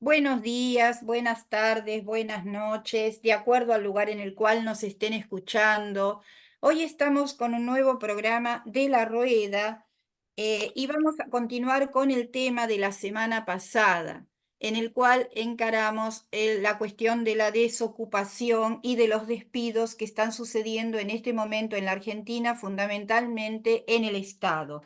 Buenos días, buenas tardes, buenas noches, de acuerdo al lugar en el cual nos estén escuchando. Hoy estamos con un nuevo programa de La Rueda y vamos a continuar con el tema de la semana pasada, en el cual encaramos la cuestión de la desocupación y de los despidos que están sucediendo en este momento en la Argentina, fundamentalmente en el Estado.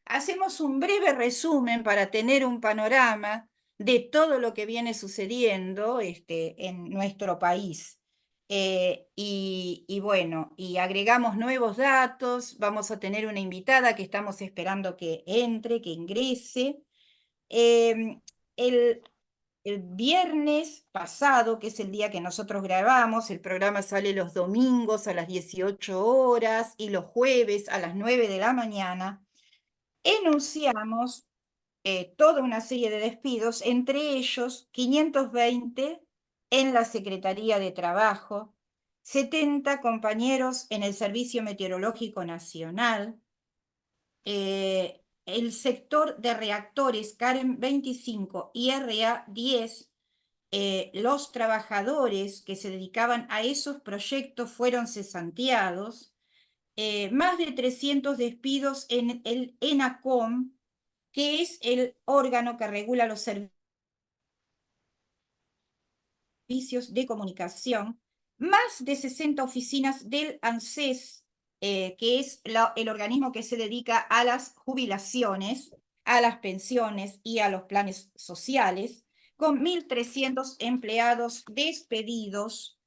Hacemos un breve resumen para tener un panorama de todo lo que viene sucediendo en nuestro país. Y bueno, y agregamos nuevos datos, vamos a tener una invitada que estamos esperando que entre, que ingrese. Em, el, el viernes pasado, que es el día que nosotros grabamos, el programa sale los domingos a las 18 horas y los jueves a las 9 de la mañana. Enunciamos toda una serie de despidos, entre ellos 520 en la Secretaría de Trabajo, 70 compañeros en el Servicio Meteorológico Nacional, el sector de reactores Karen 25 y RA 10. Los trabajadores que se dedicaban a esos proyectos fueron cesanteados, más de 300 despidos en el ENACOM, que es el órgano que regula los servicios de comunicación, más de 60 oficinas del ANSES, que es el organismo que se dedica a las jubilaciones, a las pensiones y a los planes sociales, con 1.300 empleados despedidos,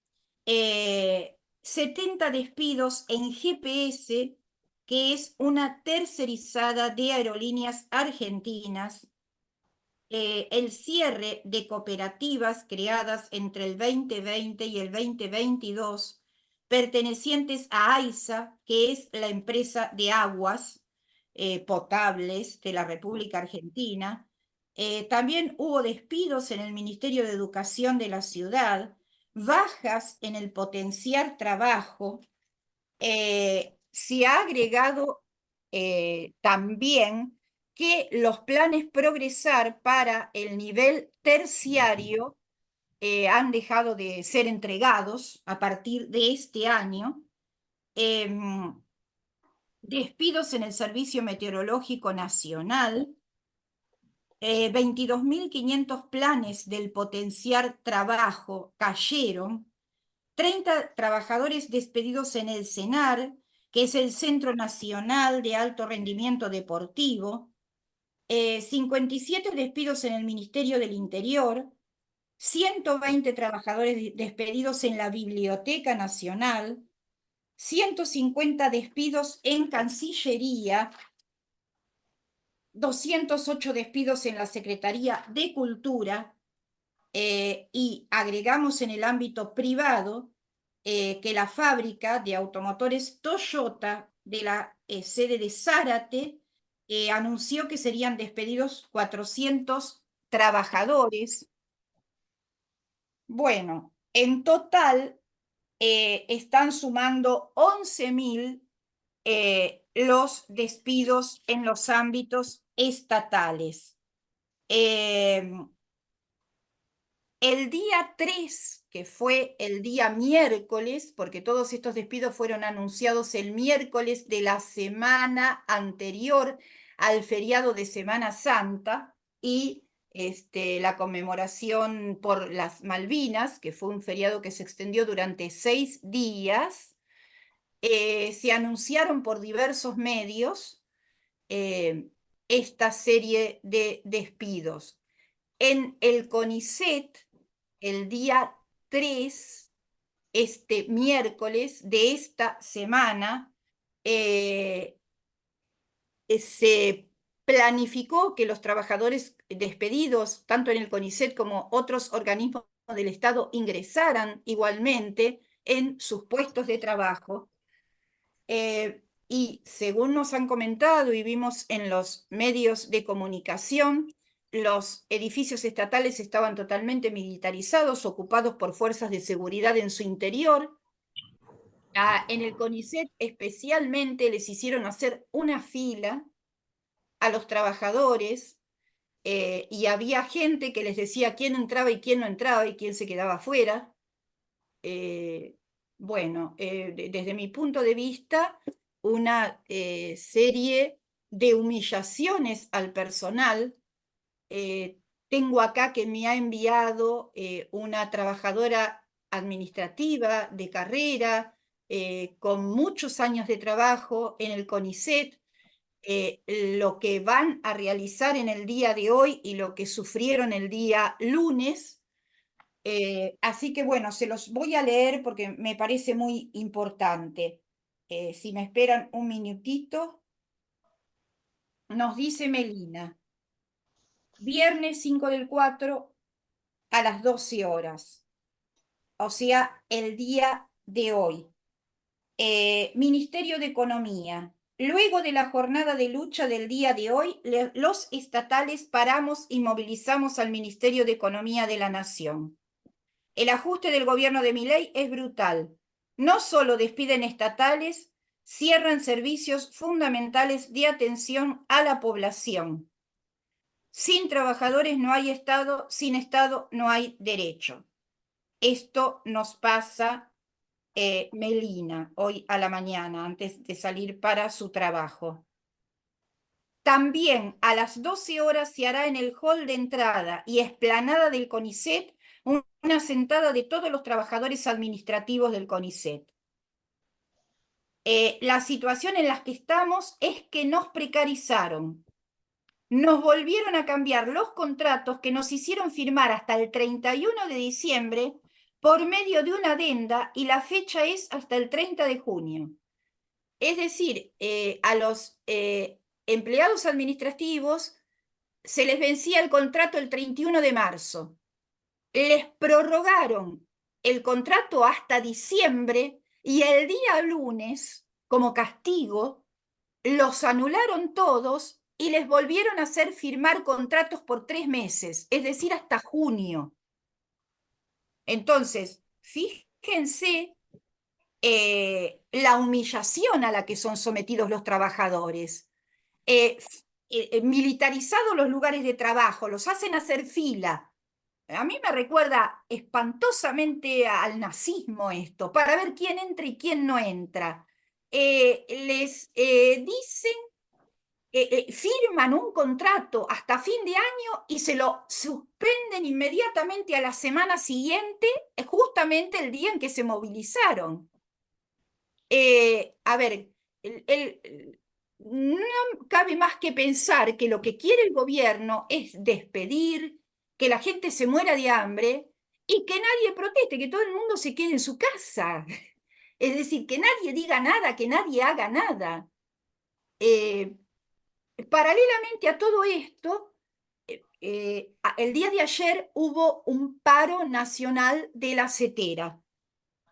70 despidos en GPS, que es una tercerizada de Aerolíneas Argentinas, el cierre de cooperativas creadas entre el 2020 y el 2022, pertenecientes a AISA, que es la empresa de aguas potables de la República Argentina. También hubo despidos en el Ministerio de Educación de la ciudad, bajas en el potenciar trabajo. Se ha agregado también que los planes Progresar para el nivel terciario han dejado de ser entregados a partir de este año. Em, Despidos en el Servicio Meteorológico Nacional, 22.500 planes del potenciar trabajo cayeron, 30 trabajadores despedidos en el CENAR, que es el Centro Nacional de Alto Rendimiento Deportivo, 57 despidos en el Ministerio del Interior, 120 trabajadores despedidos en la Biblioteca Nacional, 150 despidos en Cancillería, 208 despidos en la Secretaría de Cultura, y agregamos en el ámbito privado que la fábrica de automotores Toyota de la sede de Zárate anunció que serían despedidos 400 trabajadores. Bueno, en total están sumando 11.000 los despidos en los ámbitos estatales. El día 3, que fue el día miércoles, porque todos estos despidos fueron anunciados el miércoles de la semana anterior al feriado de Semana Santa y la conmemoración por las Malvinas, que fue un feriado que se extendió durante 6 días, se anunciaron por diversos medios eh, esta serie de despidos. En el CONICET, el día 3, este miércoles de esta semana, se planificó que los trabajadores despedidos, tanto en el CONICET como otros organismos del Estado, ingresaran igualmente en sus puestos de trabajo. Y según nos han comentado y vimos en los medios de comunicación, los edificios estatales estaban totalmente militarizados, ocupados por fuerzas de seguridad en su interior. En el CONICET especialmente les hicieron hacer una fila a los trabajadores. y había gente que les decía quién entraba y quién no entraba y quién se quedaba afuera. Bueno, desde mi punto de vista, una serie de humillaciones al personal. Tengo acá que me ha enviado una trabajadora administrativa de carrera, con muchos años de trabajo en el CONICET, lo que van a realizar en el día de hoy y lo que sufrieron el día lunes. Así que bueno, se los voy a leer porque me parece muy importante. Si me esperan un minutito, nos dice Melina, viernes 5/4 a las 12 horas, o sea, el día de hoy. Ministerio de Economía. Luego de la jornada de lucha del día de hoy, los estatales paramos y movilizamos al Ministerio de Economía de la Nación. El ajuste del gobierno de Milei es brutal. No solo despiden estatales, cierran servicios fundamentales de atención a la población. Sin trabajadores no hay Estado, sin Estado no hay derecho. Esto nos pasa Melina hoy a la mañana, antes de salir para su trabajo. También a las 12 horas se hará en el hall de entrada y explanada del CONICET una sentada de todos los trabajadores administrativos del CONICET. La situación en la que estamos es que nos precarizaron. Nos volvieron a cambiar los contratos que nos hicieron firmar hasta el 31 de diciembre por medio de una adenda y la fecha es hasta el 30 de junio. Es decir, a los empleados administrativos se les vencía el contrato el 31 de marzo. Les prorrogaron el contrato hasta diciembre y el día lunes, como castigo, los anularon todos y les volvieron a hacer firmar contratos por 3 meses, es decir, hasta junio. Entonces, fíjense la humillación a la que son sometidos los trabajadores. Militarizados los lugares de trabajo, los hacen hacer fila. A mí me recuerda espantosamente al nazismo esto, para ver quién entra y quién no entra. Les dicen, firman un contrato hasta fin de año y se lo suspenden inmediatamente a la semana siguiente, justamente el día en que se movilizaron. A ver, no cabe más que pensar que lo que quiere el gobierno es despedir, que la gente se muera de hambre y que nadie proteste, que todo el mundo se quede en su casa. Es decir, que nadie diga nada, que nadie haga nada. Paralelamente a todo esto, el día de ayer hubo un paro nacional de la CETERA.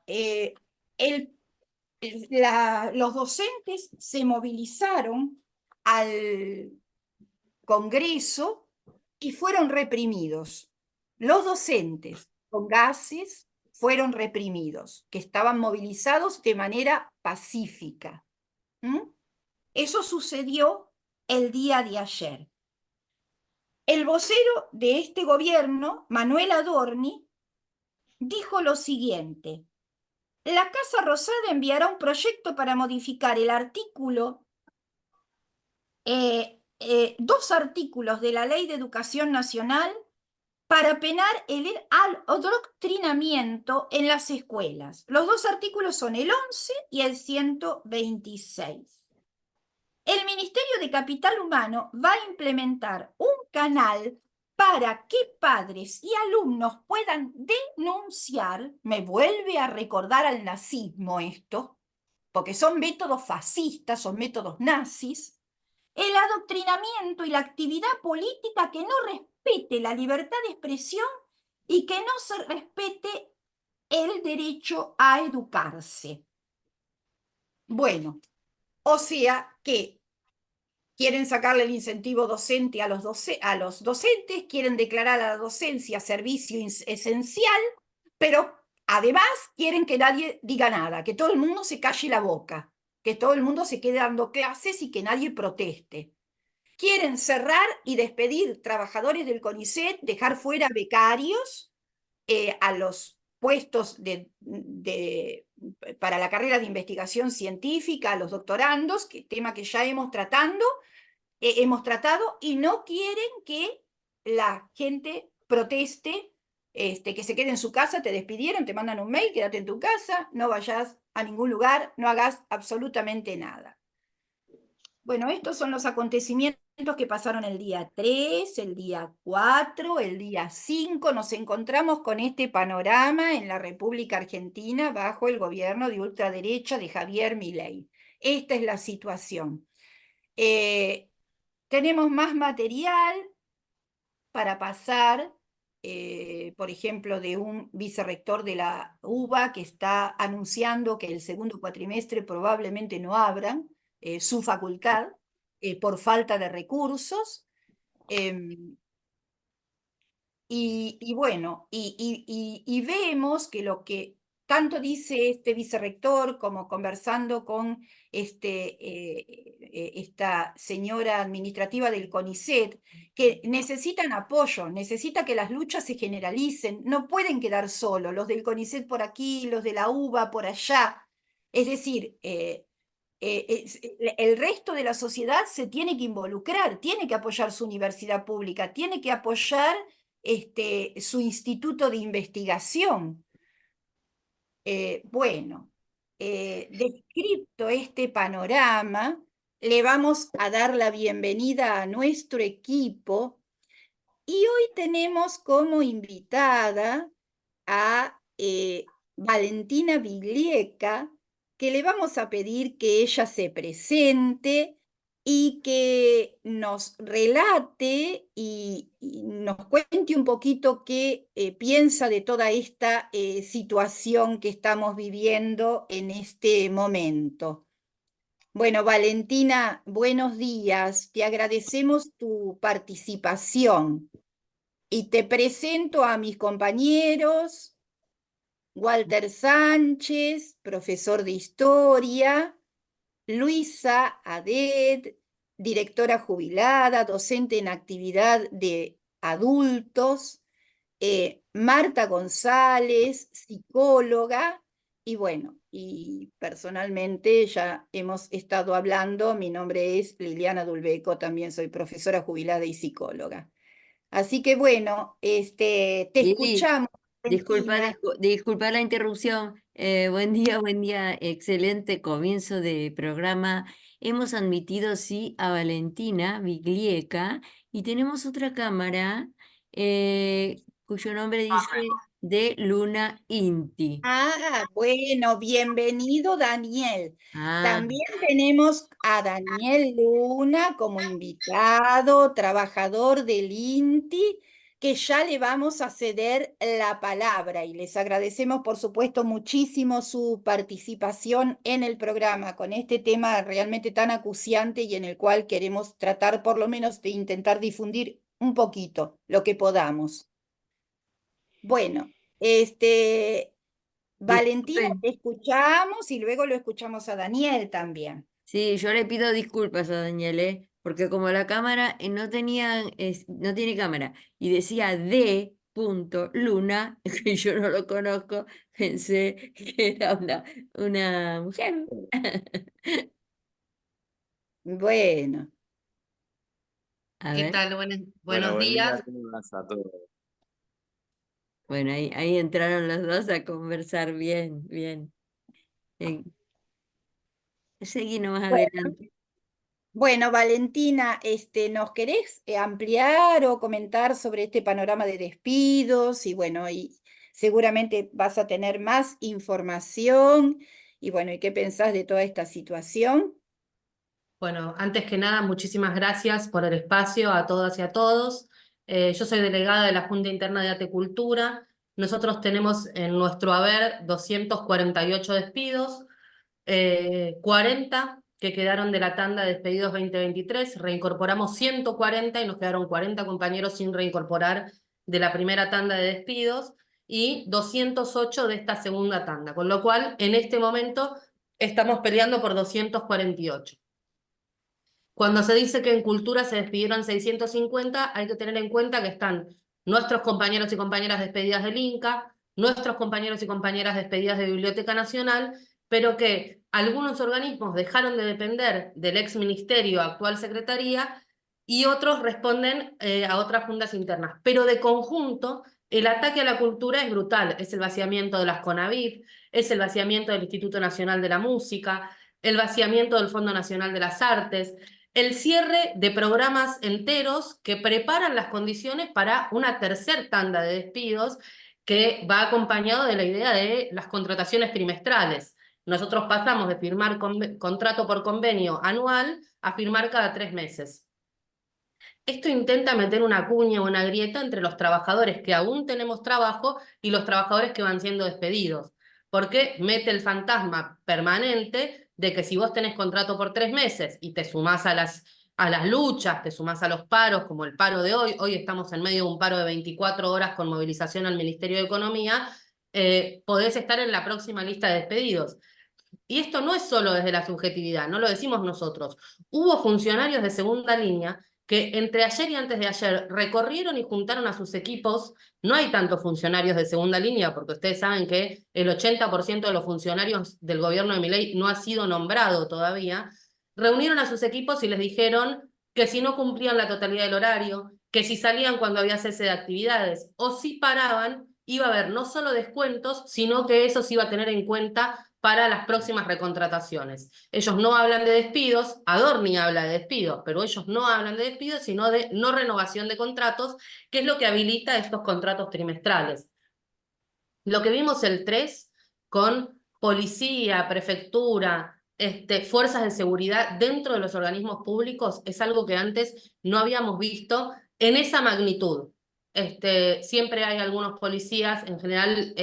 El los docentes se movilizaron al Congreso y fueron reprimidos. Los docentes con gases fueron reprimidos, que estaban movilizados de manera pacífica. ¿Mm? Eso sucedió el día de ayer. El vocero de este gobierno, Manuel Adorni, dijo lo siguiente: la Casa Rosada enviará un proyecto para modificar el artículo, dos artículos de la Ley de Educación Nacional para penar el adoctrinamiento en las escuelas. Los dos artículos son el 11 y el 126. El Ministerio de Capital Humano va a implementar un canal para que padres y alumnos puedan denunciar, me vuelve a recordar al nazismo esto, porque son métodos fascistas, son métodos nazis, el adoctrinamiento y la actividad política que no respete la libertad de expresión y que no se respete el derecho a educarse. Bueno, o sea que quieren sacarle el incentivo docente a los docentes, quieren declarar a la docencia servicio esencial, pero además quieren que nadie diga nada, que todo el mundo se calle la boca, que todo el mundo se quede dando clases y que nadie proteste. Quieren cerrar y despedir trabajadores del CONICET, dejar fuera becarios a los puestos para la carrera de investigación científica, a los doctorandos, tema que ya hemos tratado, y no quieren que la gente proteste, que se quede en su casa. Te despidieron, te mandan un mail, quédate en tu casa, no vayas a ningún lugar, no hagas absolutamente nada. Bueno, estos son los acontecimientos que pasaron el día 3, el día 4, el día 5. Nos encontramos con este panorama en la República Argentina bajo el gobierno de ultraderecha de Javier Milei. Esta es la situación. Tenemos más material para pasar, por ejemplo, de un vicerrector de la UBA que está anunciando que el segundo cuatrimestre probablemente no abran su facultad por falta de recursos. Em, y bueno, y vemos que lo que tanto dice este vicerrector como conversando con esta señora administrativa del CONICET, que necesitan apoyo, necesita que las luchas se generalicen, no pueden quedar solos, los del CONICET por aquí, los de la UBA por allá. Es decir, el resto de la sociedad se tiene que involucrar, tiene que apoyar su universidad pública, tiene que apoyar su instituto de investigación. Bueno, descripto este panorama, le vamos a dar la bienvenida a nuestro equipo y hoy tenemos como invitada a Valentina Viglieca, que le vamos a pedir que ella se presente y que nos relate y nos cuente un poquito qué piensa de toda esta situación que estamos viviendo en este momento. Bueno, Valentina, buenos días. Te agradecemos tu participación y te presento a mis compañeros: Walter Sánchez, profesor de historia; Luisa Adet, directora jubilada, docente en actividad de adultos; Marta González, psicóloga; y bueno, y personalmente ya hemos estado hablando, mi nombre es Liliana Dulbeco, también soy profesora jubilada y psicóloga. Así que bueno, te Lili, escuchamos, Valentina. disculpa la interrupción. Buen día, excelente comienzo de programa. Hemos admitido, sí, a Valentina Viglieca y tenemos otra cámara cuyo nombre dice de Luna Inti. Bueno, bienvenido, Daniel. Ah, También tenemos a Daniel Luna como invitado, trabajador del INTI, que ya le vamos a ceder la palabra y les agradecemos, por supuesto, muchísimo su participación en el programa con este tema realmente tan acuciante y en el cual queremos tratar por lo menos de intentar difundir un poquito lo que podamos. Bueno, Valentina, disculpen. te escuchamos y luego lo escuchamos a Daniel también. Sí, yo le pido disculpas a Daniel, porque como la cámara no tiene cámara y decía de punto Luna, que yo no lo conozco, pensé que era una mujer. Bueno, A ¿Qué ver, tal? Bueno, Buenos buen día, días. ¿cómo vas a todos? bueno, ahí entraron los dos a conversar bien, bien. Eh, Seguí nomás bueno, adelante. bueno, Valentina, ¿nos querés ampliar o comentar sobre este panorama de despidos? Y bueno, y seguramente vas a tener más información. Y bueno, ¿y qué pensás de toda esta situación? Bueno, antes que nada, muchísimas gracias por el espacio a todas y a todos. Yo soy delegada de la Junta Interna de Arte y Cultura. Nosotros tenemos en nuestro haber 248 despidos, 40 que quedaron de la tanda de despedidos 2023. Reincorporamos 140 y nos quedaron 40 compañeros sin reincorporar de la primera tanda de despidos y 208 de esta segunda tanda, con lo cual en este momento estamos peleando por 248. Cuando se dice que en cultura se despidieron 650, hay que tener en cuenta que están nuestros compañeros y compañeras despedidas del Inca, nuestros compañeros y compañeras despedidas de Biblioteca Nacional, pero que algunos organismos dejaron de depender del ex ministerio, actual secretaría, y otros responden a otras juntas internas. Pero de conjunto, el ataque a la cultura es brutal. Es el vaciamiento de las CONAVIP, es el vaciamiento del Instituto Nacional de la Música, el vaciamiento del Fondo Nacional de las Artes, el cierre de programas enteros que preparan las condiciones para una tercer tanda de despidos que va acompañado de la idea de las contrataciones trimestrales. Nosotros pasamos de firmar contrato por convenio anual a firmar cada 3 meses. Esto intenta meter una cuña o una grieta entre los trabajadores que aún tenemos trabajo y los trabajadores que van siendo despedidos, porque mete el fantasma permanente de que si vos tenés contrato por 3 meses y te sumás a las luchas, te sumás a los paros, como el paro de hoy estamos en medio de un paro de 24 horas con movilización al Ministerio de Economía, podés estar en la próxima lista de despedidos. Y esto no es solo desde la subjetividad, no lo decimos nosotros. Hubo funcionarios de segunda línea que entre ayer y antes de ayer recorrieron y juntaron a sus equipos. No hay tantos funcionarios de segunda línea, porque ustedes saben que el 80% de los funcionarios del gobierno de Milei no ha sido nombrado todavía. Reunieron a sus equipos y les dijeron que si no cumplían la totalidad del horario, que si salían cuando había cese de actividades o si paraban, iba a haber no solo descuentos, sino que eso se iba a tener en cuenta para las próximas recontrataciones. Ellos no hablan de despidos, Adorni habla de despidos, pero ellos no hablan de despidos, sino de no renovación de contratos, que es lo que habilita estos contratos trimestrales. Lo que vimos el 3 con policía, prefectura, fuerzas de seguridad dentro de los organismos públicos es algo que antes no habíamos visto en esa magnitud. Siempre hay algunos policías, en general,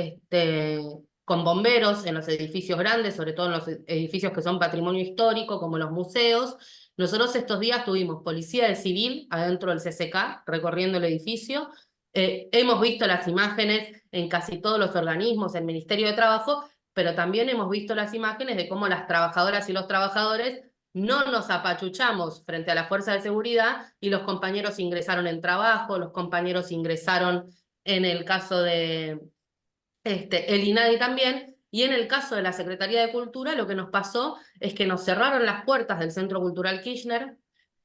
con bomberos en los edificios grandes, sobre todo en los edificios que son patrimonio histórico, como los museos. Nosotros estos días tuvimos policía de civil adentro del CCK, recorriendo el edificio. Hemos visto las imágenes en casi todos los organismos, el Ministerio de Trabajo, pero también hemos visto las imágenes de cómo las trabajadoras y los trabajadores no nos apachuchamos frente a la fuerza de seguridad y los compañeros ingresaron en trabajo, los compañeros ingresaron en el caso de el INADI también, y en el caso de la Secretaría de Cultura lo que nos pasó es que nos cerraron las puertas del Centro Cultural Kirchner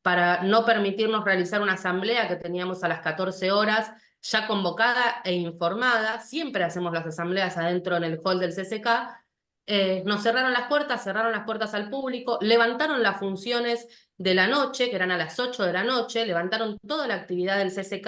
para no permitirnos realizar una asamblea que teníamos a las 14 horas, ya convocada e informada. Siempre hacemos las asambleas adentro en el hall del CCK. Nos cerraron las puertas al público, levantaron las funciones de la noche, que eran a las 8 de la noche, levantaron toda la actividad del CCK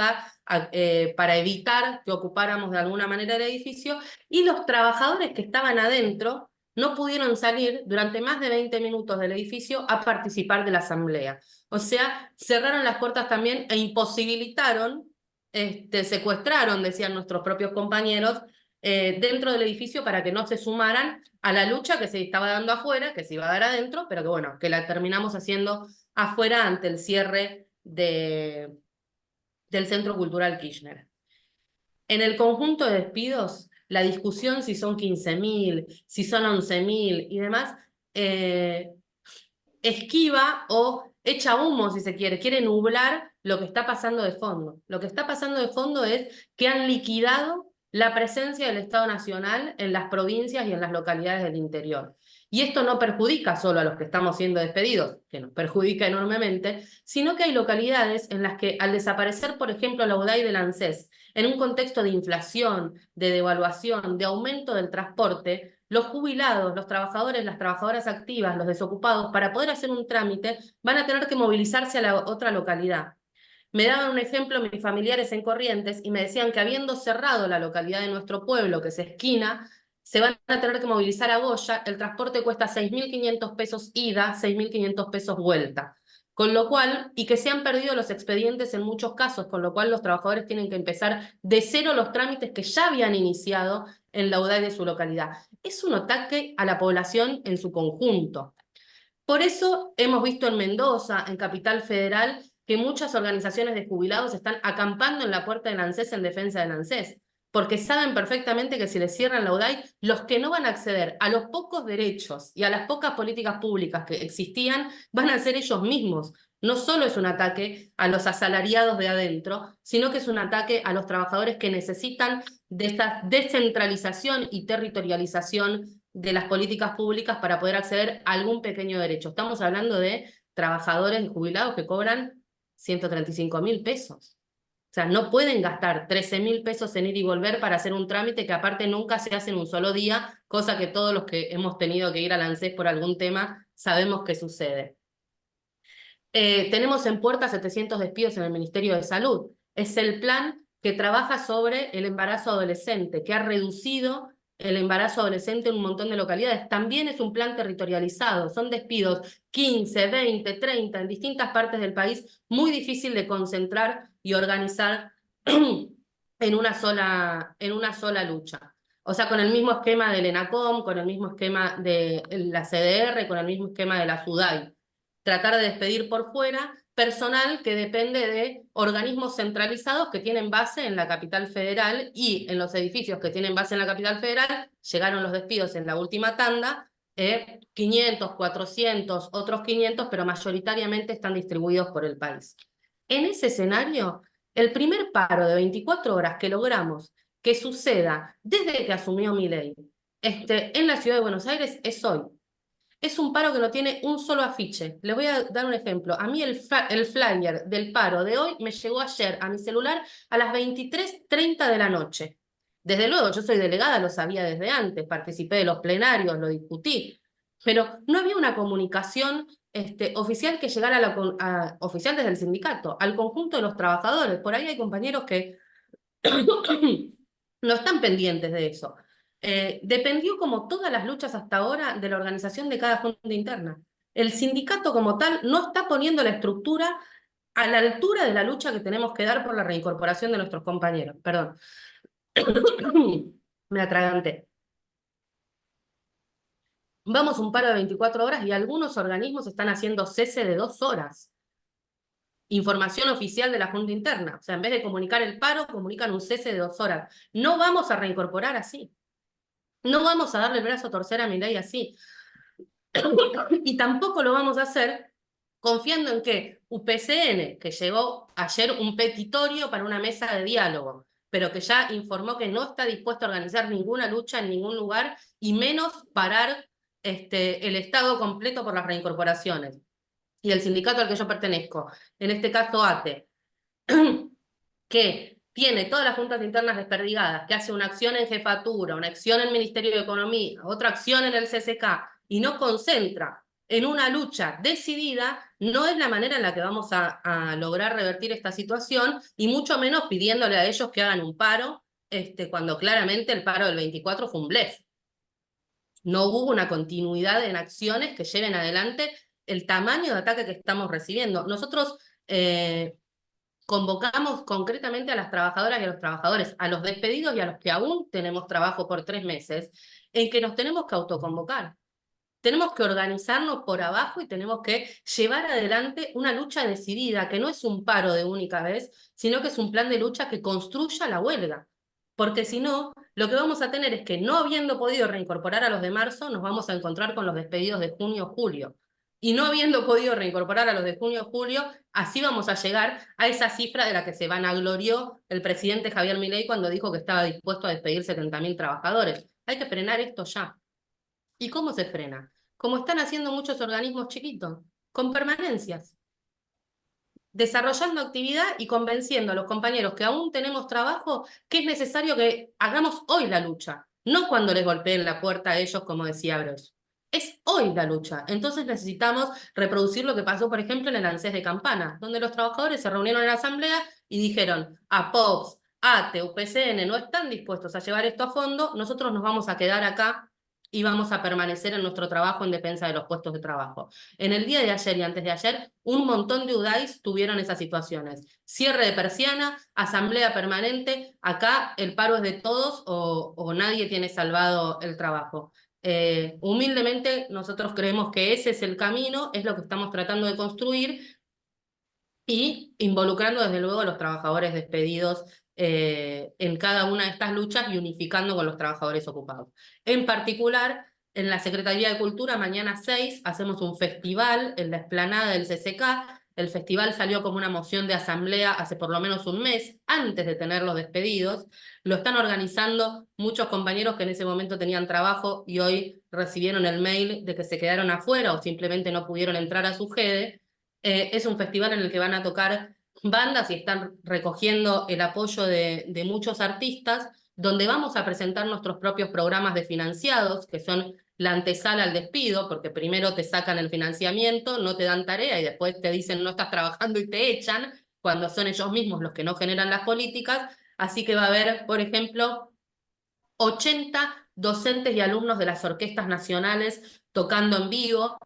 para evitar que ocupáramos de alguna manera el edificio, y los trabajadores que estaban adentro no pudieron salir durante más de 20 minutos del edificio a participar de la asamblea. O sea, cerraron las puertas también e imposibilitaron, secuestraron, decían nuestros propios compañeros, dentro del edificio para que no se sumaran a la lucha que se estaba dando afuera, que se iba a dar adentro, pero que bueno, que la terminamos haciendo afuera ante el cierre del Centro Cultural Kirchner. En el conjunto de despidos, la discusión si son 15.000, si son 11.000 y demás, esquiva o echa humo, si se quiere nublar lo que está pasando de fondo. Lo que está pasando de fondo es que han liquidado la presencia del Estado Nacional en las provincias y en las localidades del interior. Y esto no perjudica solo a los que estamos siendo despedidos, que nos perjudica enormemente, sino que hay localidades en las que al desaparecer, por ejemplo, la UDAI del ANSES, en un contexto de inflación, de devaluación, de aumento del transporte, los jubilados, los trabajadores, las trabajadoras activas, los desocupados, para poder hacer un trámite, van a tener que movilizarse a la otra localidad. Me daban un ejemplo mis familiares en Corrientes y me decían que habiendo cerrado la localidad de nuestro pueblo, que es Esquina, se van a tener que movilizar a Goya, el transporte cuesta 6.500 pesos ida, 6.500 pesos vuelta. Con lo cual, y que se han perdido los expedientes en muchos casos, con lo cual los trabajadores tienen que empezar de cero los trámites que ya habían iniciado en la UDAI de su localidad. Es un ataque a la población en su conjunto. Por eso hemos visto en Mendoza, en Capital Federal, que muchas organizaciones de jubilados están acampando en la puerta del ANSES en defensa del ANSES. porque saben perfectamente que si les cierran la UDAI, los que no van a acceder a los pocos derechos y a las pocas políticas públicas que existían, van a ser ellos mismos. No solo es un ataque a los asalariados de adentro, sino que es un ataque a los trabajadores que necesitan de esta descentralización y territorialización de las políticas públicas para poder acceder a algún pequeño derecho. Estamos hablando de trabajadores y jubilados que cobran 135.000 pesos. O sea, no pueden gastar 13.000 pesos en ir y volver para hacer un trámite que aparte nunca se hace en un solo día, cosa que todos los que hemos tenido que ir al ANSES por algún tema sabemos que sucede. Tenemos en puerta 700 despidos en el Ministerio de Salud. Es el plan que trabaja sobre el embarazo adolescente, que ha reducido el embarazo adolescente en un montón de localidades. También es un plan territorializado, son despidos 15, 20, 30 en distintas partes del país, muy difícil de concentrar y organizar en una sola lucha. O sea, con el mismo esquema del ENACOM, con el mismo esquema de la CDR, con el mismo esquema de la SUDAI. Tratar de despedir por fuera personal que depende de organismos centralizados que tienen base en la capital federal, y en los edificios que tienen base en la capital federal llegaron los despidos en la última tanda, 500, 400, otros 500, pero mayoritariamente están distribuidos por el país. En ese escenario, el primer paro de 24 horas que logramos que suceda desde que asumió Milei en la ciudad de Buenos Aires es hoy. Es un paro que no tiene un solo afiche. Les voy a dar un ejemplo. A mí el flyer del paro de hoy me llegó ayer a mi celular a las 23:30 de la noche. Desde luego, yo soy delegada, lo sabía desde antes, participé de los plenarios, lo discutí, pero no había una comunicación oficial que llegara oficial desde el sindicato, al conjunto de los trabajadores. Por ahí hay compañeros que no están pendientes de eso. Dependió, como todas las luchas hasta ahora, de la organización de cada junta interna. El sindicato como tal no está poniendo la estructura a la altura de la lucha que tenemos que dar por la reincorporación de nuestros compañeros. Perdón. Me atraganté. Vamos un paro de 24 horas y algunos organismos están haciendo cese de 2 horas. Información oficial de la Junta Interna. O sea, en vez de comunicar el paro, comunican un cese de 2 horas. No vamos a reincorporar así. No vamos a darle el brazo a torcer a Milei así. Y tampoco lo vamos a hacer confiando en que UPCN, que llegó ayer un petitorio para una mesa de diálogo, pero que ya informó que no está dispuesto a organizar ninguna lucha en ningún lugar, y menos parar el Estado completo por las reincorporaciones. Y el sindicato al que yo pertenezco, en este caso ATE, que tiene todas las juntas internas desperdigadas, que hace una acción en jefatura, una acción en el Ministerio de Economía, otra acción en el CCK, y no concentra en una lucha decidida, no es la manera en la que vamos a lograr revertir esta situación, y mucho menos pidiéndole a ellos que hagan un paro, cuando claramente el paro del 24 fue un blef. No hubo una continuidad en acciones que lleven adelante el tamaño de ataque que estamos recibiendo. Nosotros convocamos concretamente a las trabajadoras y a los trabajadores, a los despedidos y a los que aún tenemos trabajo por 3 meses, en que nos tenemos que autoconvocar. Tenemos que organizarnos por abajo y tenemos que llevar adelante una lucha decidida, que no es un paro de única vez, sino que es un plan de lucha que construya la huelga. Porque si no, lo que vamos a tener es que, no habiendo podido reincorporar a los de marzo, nos vamos a encontrar con los despedidos de junio-julio. Y no habiendo podido reincorporar a los de junio-julio, así vamos a llegar a esa cifra de la que se vanaglorió el presidente Javier Milei cuando dijo que estaba dispuesto a despedir 70.000 trabajadores. Hay que frenar esto ya. ¿Y cómo se frena? Como están haciendo muchos organismos chiquitos, con permanencias, desarrollando actividad y convenciendo a los compañeros que aún tenemos trabajo que es necesario que hagamos hoy la lucha, no cuando les golpeen la puerta a ellos, como decía Broch. Es hoy la lucha. Entonces necesitamos reproducir lo que pasó, por ejemplo, en el ANSES de Campana, donde los trabajadores se reunieron en la asamblea y dijeron: APOPS, ATE, UPCN no están dispuestos a llevar esto a fondo, nosotros nos vamos a quedar acá y vamos a permanecer en nuestro trabajo en defensa de los puestos de trabajo. En el día de ayer y antes de ayer, un montón de UDAIs tuvieron esas situaciones. Cierre de persiana, asamblea permanente, acá el paro es de todos o nadie tiene salvado el trabajo. Humildemente, nosotros creemos que ese es el camino, es lo que estamos tratando de construir, y involucrando desde luego a los trabajadores despedidos en cada una de estas luchas y unificando con los trabajadores ocupados. En particular, en la Secretaría de Cultura, mañana 6, hacemos un festival en la explanada del CCK. El festival salió como una moción de asamblea hace por lo menos un mes, antes de tener los despedidos. Lo están organizando muchos compañeros que en ese momento tenían trabajo y hoy recibieron el mail de que se quedaron afuera o simplemente no pudieron entrar a su GEDE. Es un festival en el que van a tocar bandas y están recogiendo el apoyo de muchos artistas, donde vamos a presentar nuestros propios programas de financiados, que son la antesala al despido, porque primero te sacan el financiamiento, no te dan tarea y después te dicen no estás trabajando y te echan, cuando son ellos mismos los que no generan las políticas. Así que va a haber, por ejemplo, 80 docentes y alumnos de las orquestas nacionales tocando en vivo,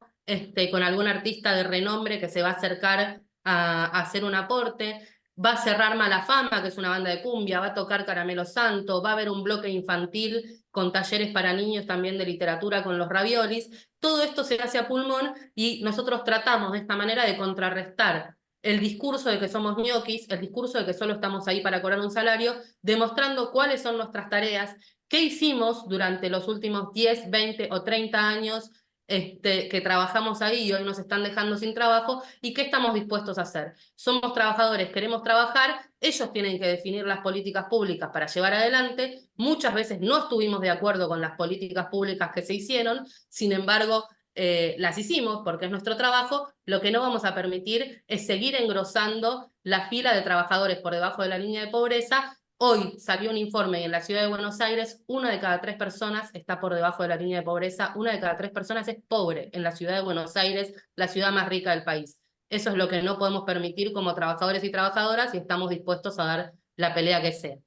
con algún artista de renombre que se va a acercar a hacer un aporte. Va a cerrar Malafama, que es una banda de cumbia, va a tocar Caramelo Santo, va a haber un bloque infantil con talleres para niños también de literatura con los raviolis. Todo esto se hace a pulmón y nosotros tratamos de esta manera de contrarrestar el discurso de que somos ñoquis, el discurso de que solo estamos ahí para cobrar un salario, demostrando cuáles son nuestras tareas, qué hicimos durante los últimos 10, 20 o 30 años que trabajamos ahí y hoy nos están dejando sin trabajo y qué estamos dispuestos a hacer. Somos trabajadores, queremos trabajar, ellos tienen que definir las políticas públicas para llevar adelante. Muchas veces no estuvimos de acuerdo con las políticas públicas que se hicieron, sin embargo, las hicimos porque es nuestro trabajo. Lo que no vamos a permitir es seguir engrosando la fila de trabajadores por debajo de la línea de pobreza. Hoy salió un informe y en la ciudad de Buenos Aires, 1 de cada 3 personas está por debajo de la línea de pobreza, 1 de cada 3 personas es pobre en la ciudad de Buenos Aires, la ciudad más rica del país. Eso es lo que no podemos permitir como trabajadores y trabajadoras y estamos dispuestos a dar la pelea que sea.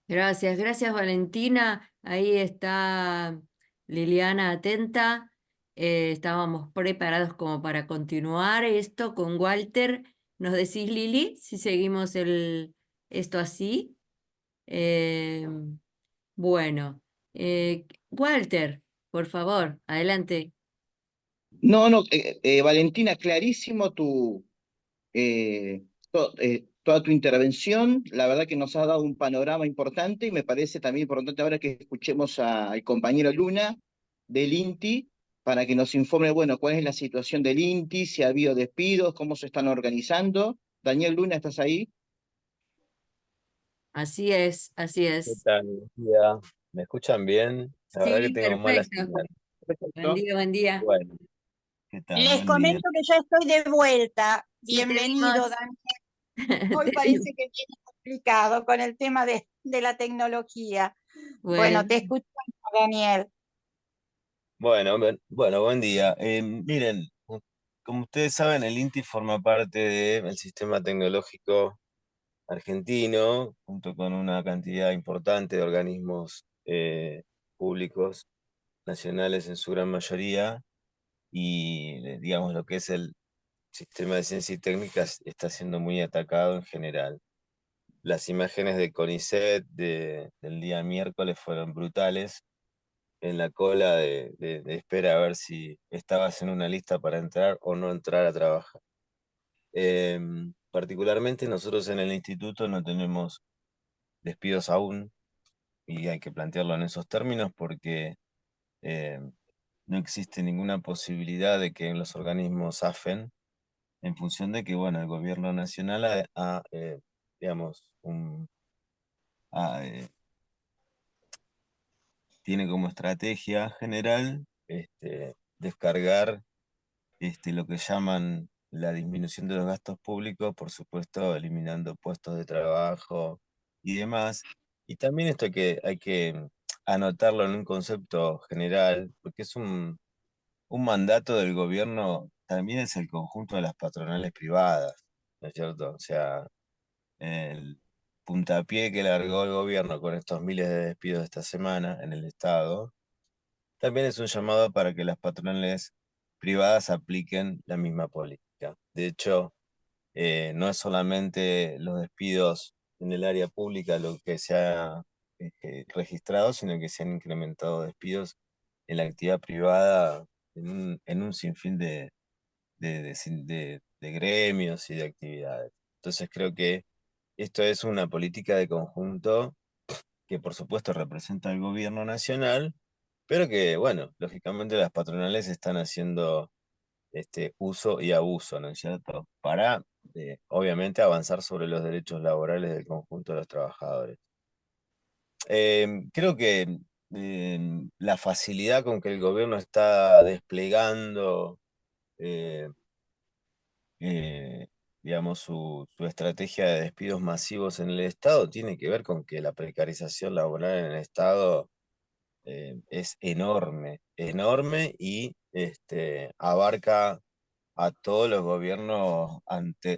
Gracias, gracias Valentina. Ahí está Liliana atenta. Estábamos preparados como para continuar esto con Walter. ¿Nos decís, Lili, si seguimos esto así? Eh, bueno, Walter, por favor, adelante. No, no, Valentina, clarísimo toda tu intervención. La verdad que nos has dado un panorama importante y me parece también importante ahora que escuchemos al compañero Luna del INTI para que nos informe, bueno, cuál es la situación del INTI, si ha habido despidos, cómo se están organizando. Daniel Luna, ¿estás ahí? Así es, así ¿Qué es. tal? Buen día. ¿Me escuchan bien? La verdad que Sí, tengo mala perfecto. señal. Buen Perfecto. día, buen día. Bueno, ¿qué tal? Les Buen día. comento que ya estoy de vuelta. Sí, te Bienvenido, vimos. Daniel. Hoy Te vimos. parece que viene complicado con el tema de la tecnología. Bueno, Bueno, te escuchamos, Daniel. Bueno, buen día. Miren, como ustedes saben, el INTI forma parte del sistema tecnológico argentino, junto con una cantidad importante de organismos públicos, nacionales en su gran mayoría, y digamos lo que es el sistema de ciencia y técnicas está siendo muy atacado en general. Las imágenes de CONICET del día miércoles fueron brutales. En la cola de espera a ver si estabas en una lista para entrar o no entrar a trabajar. Particularmente nosotros en el instituto no tenemos despidos aún y hay que plantearlo en esos términos porque eh, no existe ninguna posibilidad de que los organismos zafen en función de que, bueno, el gobierno nacional digamos, ha, tiene como estrategia general descargar lo que llaman la disminución de los gastos públicos, por supuesto, eliminando puestos de trabajo y demás. Y también esto hay que anotarlo en un concepto general, porque es un mandato del gobierno, también es el conjunto de las patronales privadas, ¿no es cierto? O sea, el puntapié que largó el gobierno con estos miles de despidos esta semana en el Estado, también es un llamado para que las patronales privadas apliquen la misma política. De hecho, no es solamente los despidos en el área pública lo que se ha registrado, sino que se han incrementado despidos en la actividad privada en un sinfín de de gremios y de actividades. Entonces creo que esto es una política de conjunto que por supuesto representa al gobierno nacional, pero que, bueno, lógicamente las patronales están haciendo uso y abuso, ¿no es cierto? Para, obviamente, avanzar sobre los derechos laborales del conjunto de los trabajadores. Creo que la facilidad con que el gobierno está desplegando, eh, eh, digamos, su estrategia de despidos masivos en el Estado tiene que ver con que la precarización laboral en el Estado es enorme, enorme y abarca a todos los gobiernos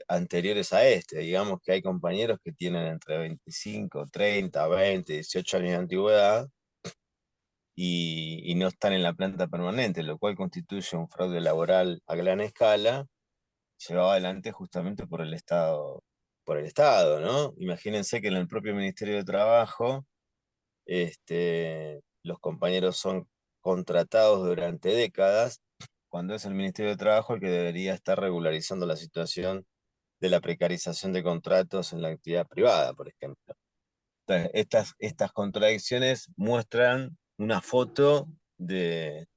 anteriores a este. Digamos que hay compañeros que tienen entre 25, 30, 20, 18 años de antigüedad y no están en la planta permanente, lo cual constituye un fraude laboral a gran escala, llevado adelante justamente por el Estado, ¿no? Imagínense que en el propio Ministerio de Trabajo, los compañeros son contratados durante décadas, cuando es el Ministerio de Trabajo el que debería estar regularizando la situación de la precarización de contratos en la actividad privada, por ejemplo. Entonces, estas contradicciones muestran una foto de,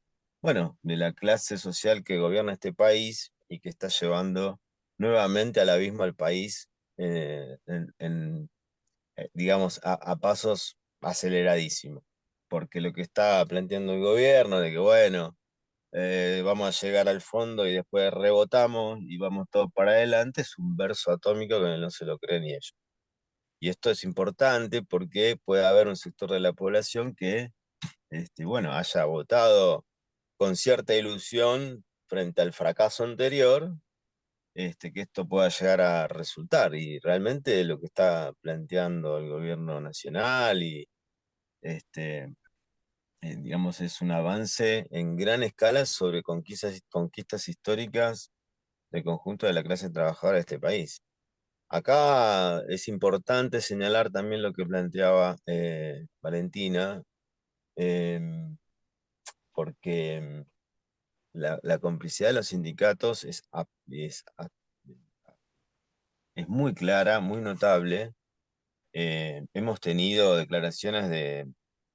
bueno, de la clase social que gobierna este país y que está llevando nuevamente al abismo al país, digamos, a pasos aceleradísimos. Porque lo que está planteando el gobierno de que, bueno, vamos a llegar al fondo y después rebotamos y vamos todos para adelante, es un verso atómico que no se lo creen ni ellos. Y esto es importante porque puede haber un sector de la población que, bueno, haya votado con cierta ilusión frente al fracaso anterior, que esto pueda llegar a resultar. Y realmente lo que está planteando el gobierno nacional y, digamos, es un avance en gran escala sobre conquistas históricas del conjunto de la clase trabajadora de este país. Acá es importante señalar también lo que planteaba Valentina, em, porque la complicidad de los sindicatos es muy clara, muy notable. Hemos tenido declaraciones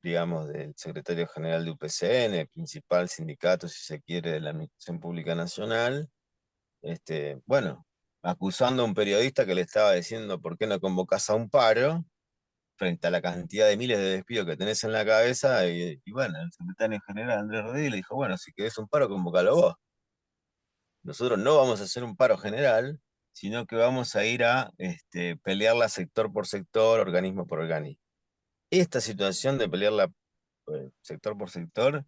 digamos, del secretario general de UPCN, principal sindicato, si se quiere, de la Administración Pública Nacional, bueno, acusando a un periodista que le estaba diciendo por qué no convocás a un paro, frente a la cantidad de miles de despidos que tenés en la cabeza, y bueno, el secretario general Andrés Rodríguez le dijo, bueno, si querés un paro, convocalo vos. Nosotros no vamos a hacer un paro general, sino que vamos a ir a pelearla sector por sector, organismo por organismo. Esta situación de pelearla sector por sector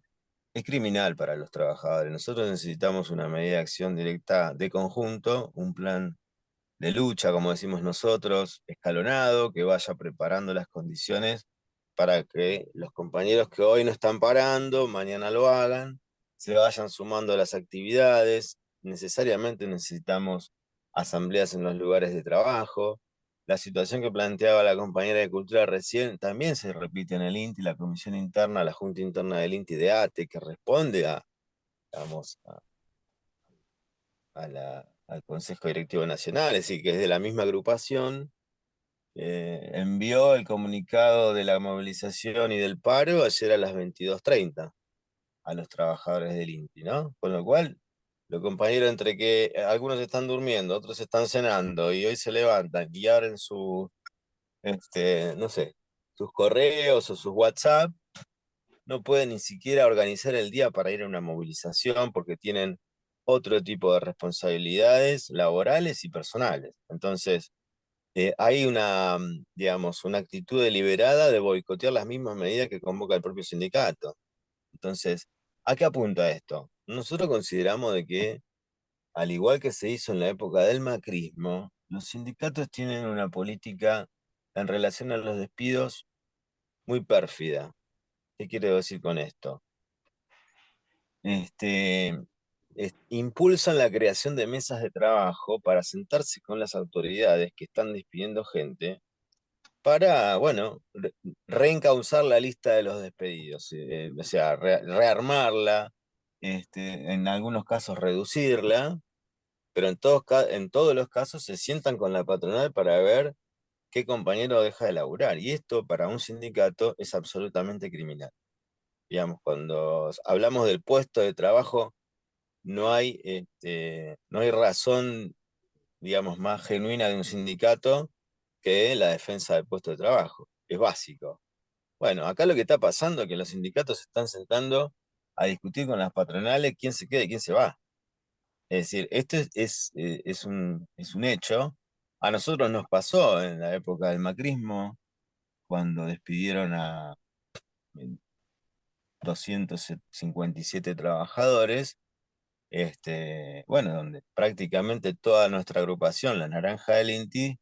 es criminal para los trabajadores. Nosotros necesitamos una medida de acción directa de conjunto, un plan de lucha, como decimos nosotros, escalonado, que vaya preparando las condiciones para que los compañeros que hoy no están parando, mañana lo hagan, se vayan sumando a las actividades. Necesariamente necesitamos asambleas en los lugares de trabajo. La situación que planteaba la compañera de Cultura recién también se repite en el INTI, la comisión interna, la junta interna del INTI de ATE, que responde digamos, al Consejo Directivo Nacional, es decir, que es de la misma agrupación, envió el comunicado de la movilización y del paro ayer a las 22:30 a los trabajadores del INTI, ¿no? Con lo cual, los compañeros, entre que algunos están durmiendo, otros están cenando, y hoy se levantan y abren no sé, sus correos o sus WhatsApp, no pueden ni siquiera organizar el día para ir a una movilización porque tienen otro tipo de responsabilidades laborales y personales. Entonces, hay digamos, una actitud deliberada de boicotear las mismas medidas que convoca el propio sindicato. Entonces, ¿a qué apunta esto? Nosotros consideramos de que, al igual que se hizo en la época del macrismo, los sindicatos tienen una política en relación a los despidos muy pérfida. ¿Qué quiero decir con esto? Impulsan la creación de mesas de trabajo para sentarse con las autoridades que están despidiendo gente para, bueno, reencauzar la lista de los despedidos, o sea, rearmarla, en algunos casos reducirla, pero en todos los casos se sientan con la patronal para ver qué compañero deja de laburar. Y esto para un sindicato es absolutamente criminal. Digamos, cuando hablamos del puesto de trabajo, no hay razón, digamos, más genuina de un sindicato que la defensa del puesto de trabajo. Es básico. Bueno, acá lo que está pasando es que los sindicatos se están sentando a discutir con las patronales quién se queda y quién se va. Es decir, esto es un hecho. A nosotros nos pasó en la época del macrismo, cuando despidieron a 257 trabajadores, bueno, donde prácticamente toda nuestra agrupación, la Naranja del Inti,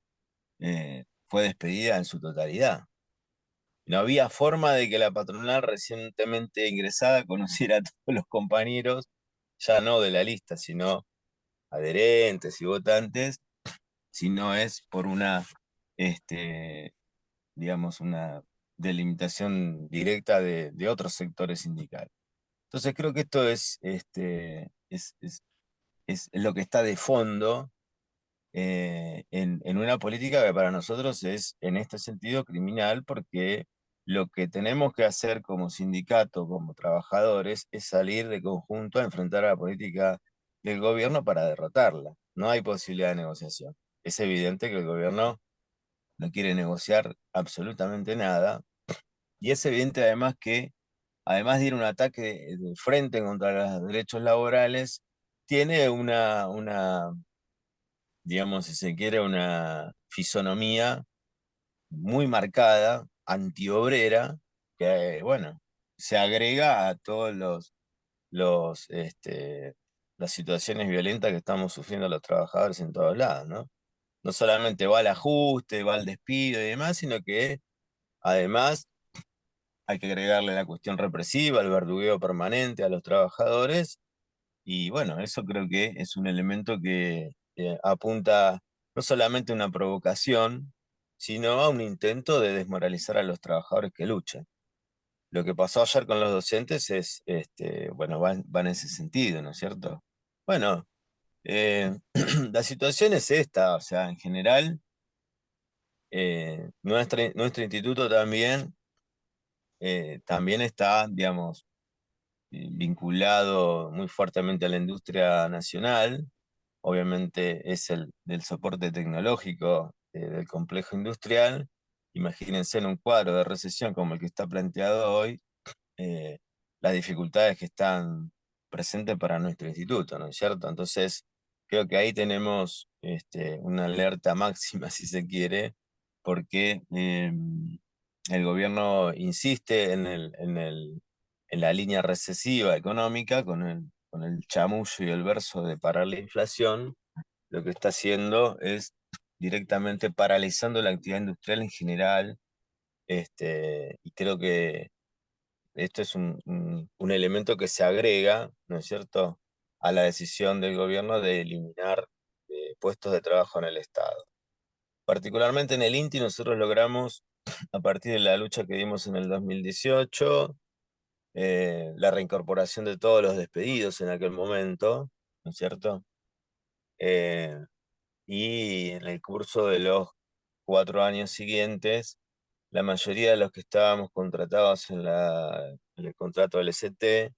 fue despedida en su totalidad. No había forma de que la patronal recientemente ingresada conociera a todos los compañeros, ya no de la lista, sino adherentes y votantes, si no es por una, digamos, una delimitación directa de otros sectores sindicales. Entonces creo que esto es lo que está de fondo en una política que para nosotros es, en este sentido, criminal, porque lo que tenemos que hacer como sindicato, como trabajadores, es salir de conjunto a enfrentar a la política del gobierno para derrotarla. No hay posibilidad de negociación. Es evidente que el gobierno no quiere negociar absolutamente nada, y es evidente además que, además de ir a un ataque de frente contra los derechos laborales, tiene digamos, si se quiere, una fisonomía muy marcada, antiobrera, que, bueno, se agrega a todos las situaciones violentas que estamos sufriendo los trabajadores en todos lados, ¿no? No solamente va al ajuste, va al despido y demás, sino que además hay que agregarle la cuestión represiva, el verdugueo permanente a los trabajadores. Y bueno, eso creo que es un elemento que apunta no solamente a una provocación, sino a un intento de desmoralizar a los trabajadores que luchan. Lo que pasó ayer con los docentes es, bueno, va en ese sentido, ¿no es cierto? Bueno, la situación es esta, o sea, en general, nuestro instituto también está, digamos, vinculado muy fuertemente a la industria nacional. Obviamente es el del soporte tecnológico del complejo industrial. Imagínense en un cuadro de recesión como el que está planteado hoy, eh, las dificultades que están presentes para nuestro instituto, ¿no es cierto? Entonces, creo que ahí tenemos una alerta máxima, si se quiere, porque el gobierno insiste en la línea recesiva económica con el chamullo y el verso de parar la inflación. Lo que está haciendo es directamente paralizando la actividad industrial en general, y creo que esto es un elemento que se agrega, ¿no es cierto?, a la decisión del gobierno de eliminar puestos de trabajo en el Estado. Particularmente en el INTI nosotros logramos, a partir de la lucha que dimos en el 2018, la reincorporación de todos los despedidos en aquel momento, ¿no es cierto? Y en el curso de los 4 años siguientes, la mayoría de los que estábamos contratados en el contrato LST,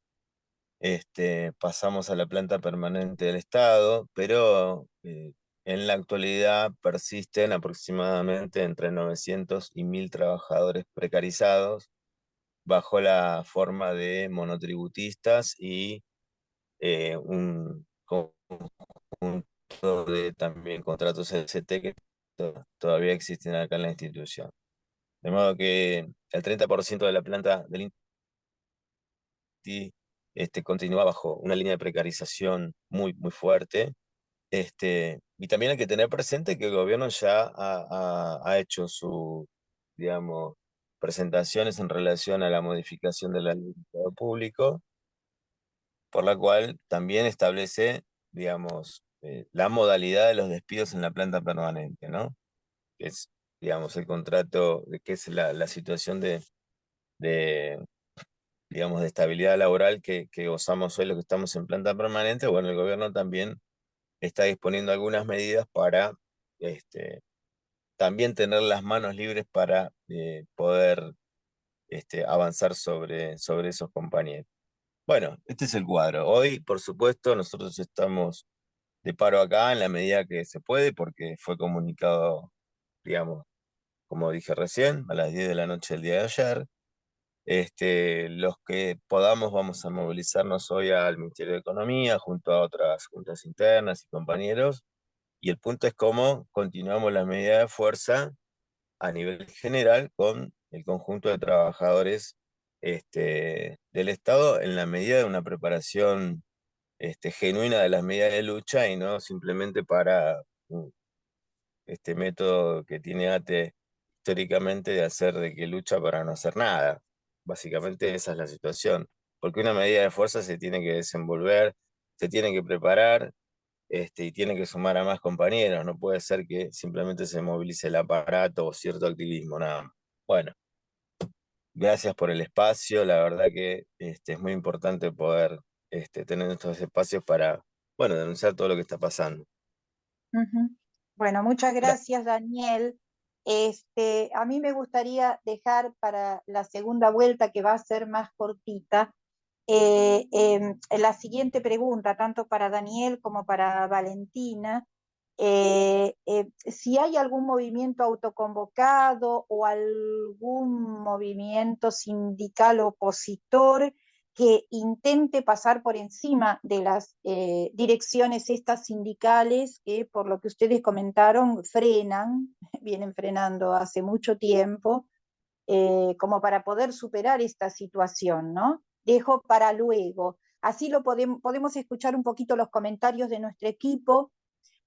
pasamos a la planta permanente del Estado, pero en la actualidad persisten aproximadamente entre 900 y 1000 trabajadores precarizados bajo la forma de monotributistas y un conjunto de también contratos LST que todavía existen acá en la institución. De modo que el 30% de la planta del INTI continúa bajo una línea de precarización muy, muy fuerte. Y también hay que tener presente que el gobierno ya ha hecho digamos, presentaciones en relación a la modificación de la ley de Estado público, por la cual también establece, digamos, la modalidad de los despidos en la planta permanente, ¿no? Que es, digamos, el contrato, que es la situación de, digamos, de estabilidad laboral que gozamos hoy los que estamos en planta permanente. Bueno, el gobierno también está disponiendo algunas medidas para también tener las manos libres para poder avanzar sobre esos compañeros. Bueno, este es el cuadro. Hoy, por supuesto, nosotros estamos de paro acá en la medida que se puede, porque fue comunicado, digamos, como dije recién, a las 10 de la noche del día de ayer. Los que podamos vamos a movilizarnos hoy al Ministerio de Economía junto a otras juntas internas y compañeros, y el punto es cómo continuamos la medida de fuerza a nivel general con el conjunto de trabajadores del Estado en la medida de una preparación genuina de las medidas de lucha y no simplemente para este método que tiene ATE históricamente de hacer de que lucha para no hacer nada. Básicamente esa es la situación, porque una medida de fuerza se tiene que desenvolver, se tiene que preparar y tiene que sumar a más compañeros, no puede ser que simplemente se movilice el aparato o cierto activismo, nada más. Bueno, gracias por el espacio, la verdad que es muy importante poder tener estos espacios para, bueno, denunciar todo lo que está pasando. Ujú. Bueno, muchas gracias, Daniel. A mí me gustaría dejar para la segunda vuelta, que va a ser más cortita, la siguiente pregunta, tanto para Daniel como para Valentina. Si hay algún movimiento autoconvocado o algún movimiento sindical opositor que intente pasar por encima de las direcciones estas sindicales que, por lo que ustedes comentaron, frenan, vienen frenando hace mucho tiempo, como para poder superar esta situación, ¿no? Dejo para luego. Así podemos escuchar un poquito los comentarios de nuestro equipo.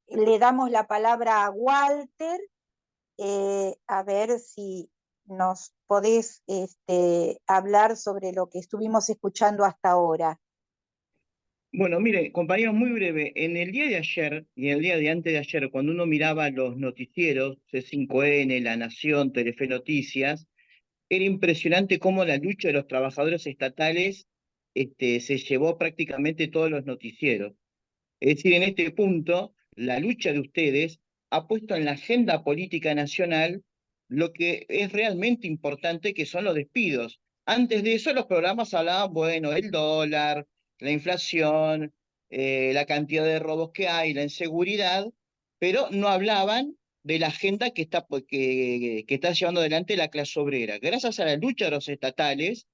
Le damos la palabra a Walter, a ver si nos podés hablar sobre lo que estuvimos escuchando hasta ahora. Bueno, mire, compañeros, muy breve. En el día de ayer y en el día de antes de ayer, cuando uno miraba los noticieros, C5N, La Nación, Telefe Noticias, era impresionante cómo la lucha de los trabajadores estatales se llevó prácticamente todos los noticieros. Es decir, en este punto, la lucha de ustedes ha puesto en la agenda política nacional lo que es realmente importante, que son los despidos. Antes de eso, los programas hablaban, bueno, el dólar, la inflación, la cantidad de robos que hay, la inseguridad, pero no hablaban de la agenda que está llevando adelante la clase obrera. Gracias a la lucha de los estatales,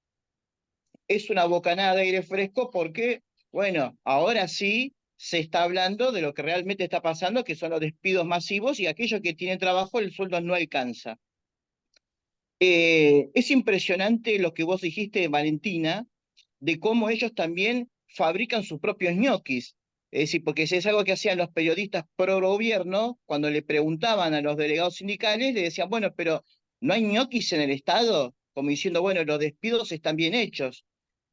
es una bocanada de aire fresco porque, bueno, ahora sí se está hablando de lo que realmente está pasando, que son los despidos masivos y aquellos que tienen trabajo el sueldo no alcanza. Es impresionante lo que vos dijiste, Valentina, de cómo ellos también fabrican sus propios ñoquis. Es decir, porque si es algo que hacían los periodistas pro gobierno, cuando le preguntaban a los delegados sindicales, le decían, bueno, pero ¿no hay ñoquis en el Estado? Como diciendo, bueno, los despidos están bien hechos.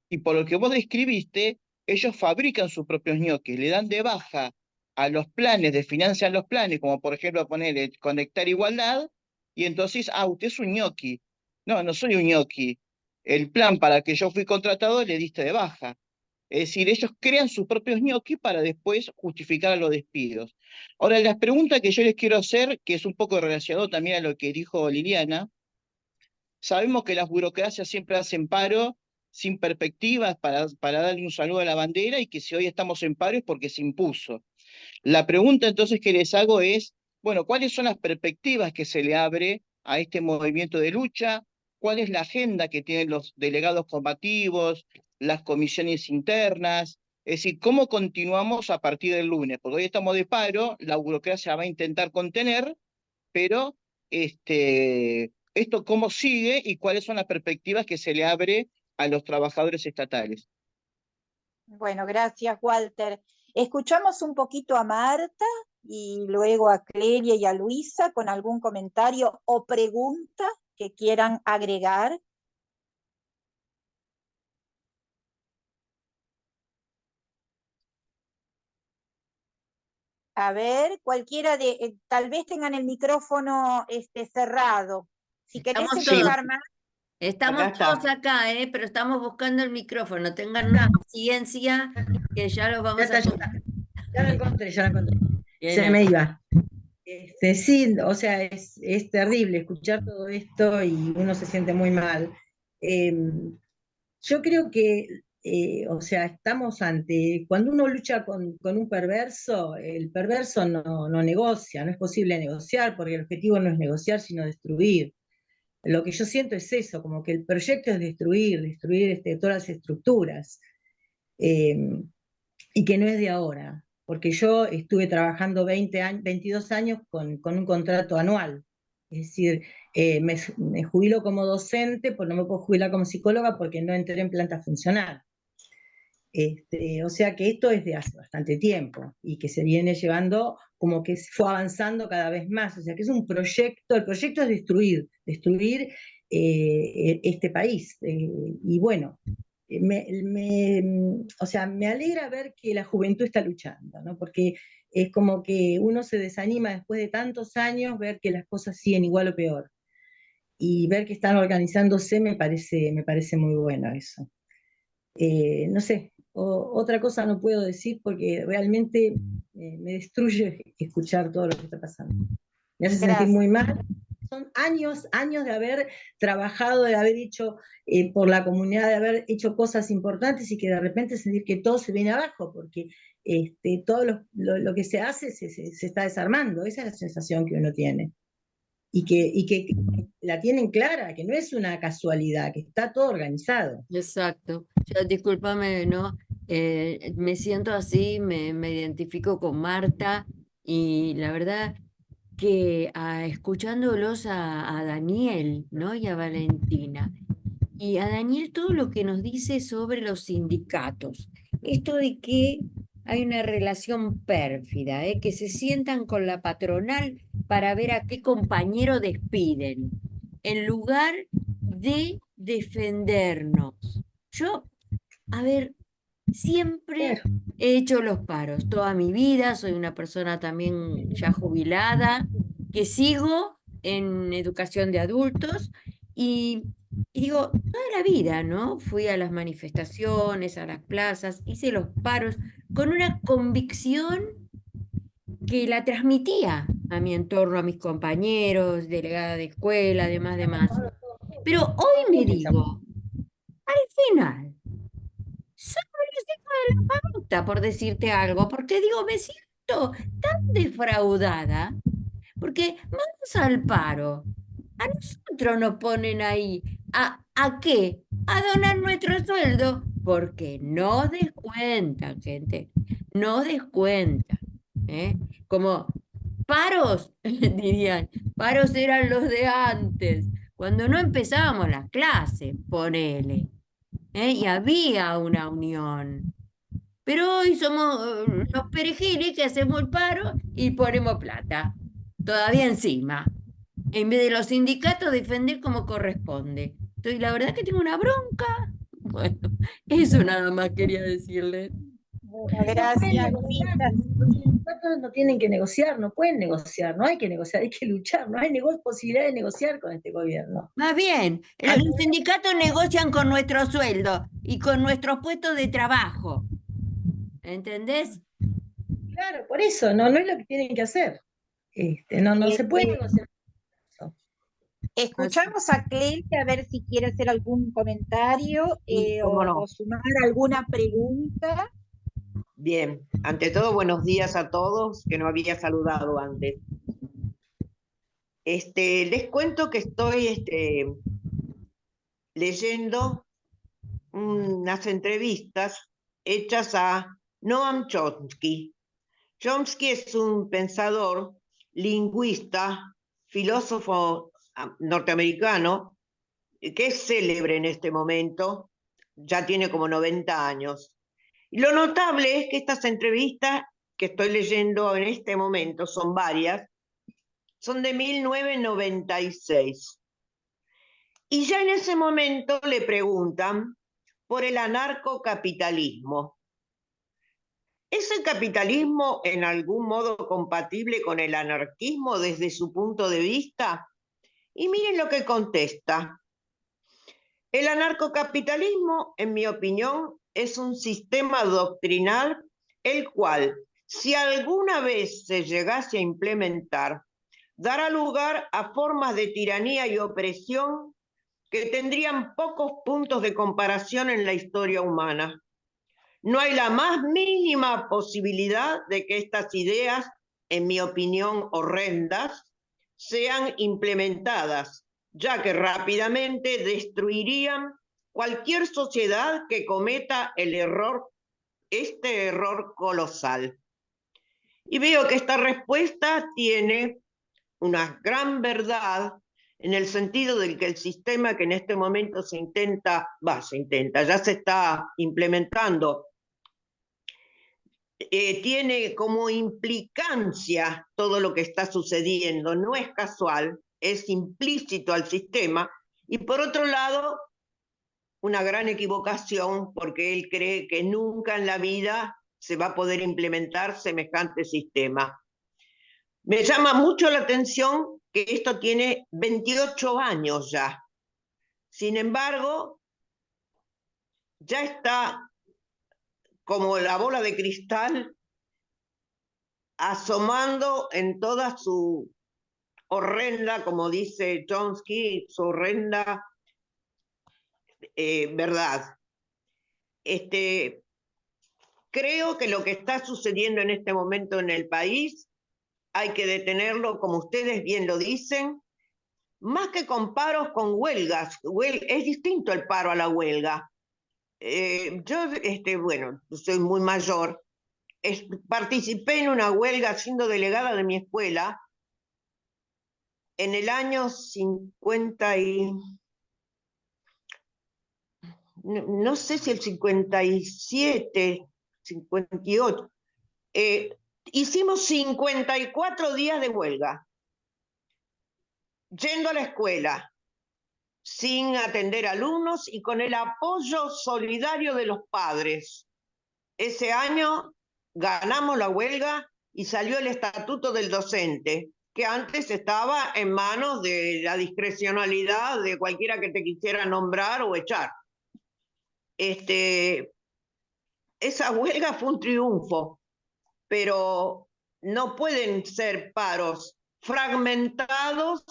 Y por lo que vos describiste, ellos fabrican sus propios ñoquis, le dan de baja a los planes, desfinancian los planes, como por ejemplo poner Conectar Igualdad, y entonces, usted es un ñoqui. No, no soy un ñoqui. El plan para que yo fui contratado le diste de baja. Es decir, ellos crean sus propios ñoquis para después justificar los despidos. Ahora, la pregunta que yo les quiero hacer, que es un poco relacionado también a lo que dijo Liliana, sabemos que las burocracias siempre hacen paro sin perspectivas para darle un saludo a la bandera y que si hoy estamos en paro es porque se impuso. La pregunta entonces que les hago es, bueno, ¿cuáles son las perspectivas que se le abre a este movimiento de lucha? ¿Cuál es la agenda que tienen los delegados combativos, las comisiones internas? Es decir, ¿cómo continuamos a partir del lunes? Porque hoy estamos de paro, la burocracia va a intentar contener, pero esto cómo sigue y cuáles son las perspectivas que se le abre a los trabajadores estatales. Bueno, gracias, Walter. Escuchamos un poquito a Marta y luego a Clelia y a Luisa con algún comentario o pregunta que quieran agregar. A ver, cualquiera tal vez tengan el micrófono cerrado. Si querés Estamos explicar todos. más. Estamos Acá está. todos acá, pero estamos buscando el micrófono. Tengan una paciencia que ya los vamos a Ya está, poner. Ya la encontré, ya la encontré. Bien Se ahí. me iba. Sí, o sea, es terrible escuchar todo esto y uno se siente muy mal. Eh, yo creo que, o sea, estamos ante, cuando uno lucha con un perverso, el perverso no negocia, no es posible negociar, porque el objetivo no es negociar, sino destruir. Lo que yo siento es eso, como que el proyecto es destruir todas las estructuras. Eh, y que no es de ahora, porque yo estuve trabajando 20 años, 22 años con un contrato anual. Es decir, me jubilo como docente, pues no me puedo jubilar como psicóloga porque no entré en planta funcional. O sea que esto es de hace bastante tiempo y que se viene llevando como que fue avanzando cada vez más. O sea que es un proyecto, el proyecto es destruir este país. Y bueno, o sea, me alegra ver que la juventud está luchando, ¿no? Porque es como que uno se desanima después de tantos años ver que las cosas siguen igual o peor. Y ver que están organizándose me parece muy bueno eso. No sé, otra cosa no puedo decir porque realmente me destruye escuchar todo lo que está pasando. Me hace sentir Gracias. muy mal. Son años, años de haber trabajado, de haber hecho por la comunidad, de haber hecho cosas importantes y que de repente sentir que todo se viene abajo, porque todo lo que se hace se está desarmando. Esa es la sensación que uno tiene. Y que la tienen clara, que no es una casualidad, que está todo organizado. Exacto. Yo, discúlpame, ¿no? Me siento así, me identifico con Marta y la verdad que escuchándolos a Daniel, ¿no? Y a Valentina. Y a Daniel todo lo que nos dice sobre los sindicatos. Esto de que hay una relación pérfida, ¿eh? Que se sientan con la patronal para ver a qué compañero despiden, en lugar de defendernos. Yo, a ver, siempre Claro. he hecho los paros, toda mi vida, soy una persona también ya jubilada, que sigo en educación de adultos y, y digo, toda la vida, ¿no? Fui a las manifestaciones, a las plazas, hice los paros con una convicción que la transmitía a mi entorno, a mis compañeros, delegada de escuela, demás. Pero hoy me digo, al final, soy los hijos de la puta, por decirte algo, porque digo, me siento tan defraudada, porque vamos al paro. A nosotros nos ponen ahí. ¿A qué? A donar nuestro sueldo, porque no descuentan, gente. No descuentan. ¿Eh? Como paros, dirían, paros eran los de antes, cuando no empezábamos las clases, ponele. Y había una unión. Pero hoy somos los perejiles que hacemos el paro y ponemos plata. Todavía encima. En vez de los sindicatos defender como corresponde. Entonces, la verdad que tengo una bronca. Bueno, eso nada más quería decirle. Bueno, No pueden gracias, negociar, Luisa. los sindicatos no tienen que negociar, no pueden negociar, no hay que negociar, hay que luchar, no hay posibilidad de negociar con este gobierno. Más bien, los sindicatos negocian con nuestro sueldo y con nuestros puestos de trabajo. ¿Entendés? Claro, por eso, no es lo que tienen que hacer. No se puede negociar eso. Escuchamos a Clelia a ver si quiere hacer algún comentario Sí, cómo no. o sumar alguna pregunta. Bien, ante todo, buenos días a todos, que no había saludado antes. Les cuento que estoy leyendo unas entrevistas hechas a Noam Chomsky. Chomsky es un pensador, lingüista, filósofo norteamericano, que es célebre en este momento, ya tiene como 90 años. Y lo notable es que estas entrevistas que estoy leyendo en este momento, son varias, son de 1996. Y ya en ese momento le preguntan por el anarcocapitalismo. ¿Es el capitalismo en algún modo compatible con el anarquismo desde su punto de vista? Y miren lo que contesta. El anarcocapitalismo, en mi opinión, es un sistema doctrinal el cual si alguna vez se llegase a implementar, dará lugar a formas de tiranía y opresión que tendrían pocos puntos de comparación en la historia humana. No hay la más mínima posibilidad de que estas ideas, en mi opinión horrendas, sean implementadas, ya que rápidamente destruirían cualquier sociedad que cometa este error colosal. Y veo que esta respuesta tiene una gran verdad en el sentido de que el sistema que en este momento ya se está implementando, tiene como implicancia todo lo que está sucediendo, no es casual, es implícito al sistema, y por otro lado, una gran equivocación porque él cree que nunca en la vida se va a poder implementar semejante sistema. Me llama mucho la atención que esto tiene 28 años ya. Sin embargo, ya está como la bola de cristal asomando en toda su horrenda, como dice Chomsky, su horrenda verdad. Creo que lo que está sucediendo en este momento en el país hay que detenerlo, como ustedes bien lo dicen, más que con paros, con huelgas. Es distinto el paro a la huelga. Yo, bueno, soy muy mayor, participé en una huelga siendo delegada de mi escuela en el año 50 y... no sé si el 57, 58. Hicimos 54 días de huelga, yendo a la escuela, sin atender alumnos y con el apoyo solidario de los padres. Ese año ganamos la huelga y salió el estatuto del docente, que antes estaba en manos de la discrecionalidad de cualquiera que te quisiera nombrar o echar. Esa huelga fue un triunfo, pero no pueden ser paros fragmentados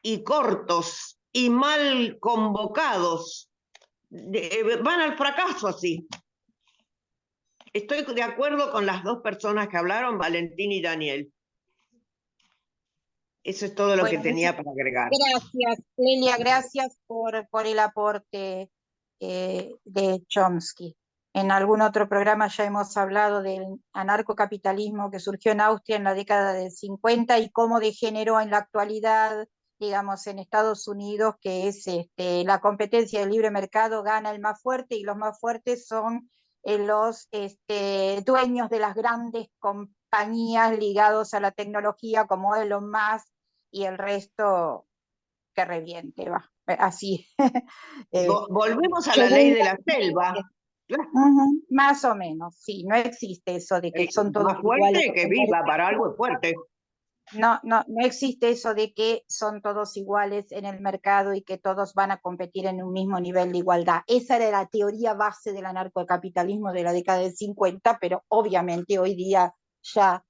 y cortos y mal convocados. Van al fracaso así. Estoy de acuerdo con las dos personas que hablaron, Valentín y Daniel. Eso es todo lo que tenía para agregar. Gracias, Lelia, gracias por el aporte de Chomsky. En algún otro programa ya hemos hablado del anarcocapitalismo que surgió en Austria en la década del 50 y cómo degeneró en la actualidad, digamos, en Estados Unidos, que es la competencia del libre mercado, gana el más fuerte y los más fuertes son los dueños de las grandes compañías ligados a la tecnología como Elon Musk y el resto que reviente, va. Así. Volvemos a la ley de la selva. Más o menos, sí, no existe eso de que son todos más fuerte iguales. Que viva, para algo es fuerte. No existe eso de que son todos iguales en el mercado y que todos van a competir en un mismo nivel de igualdad. Esa era la teoría base del anarcocapitalismo de la década del 50, pero obviamente hoy día ya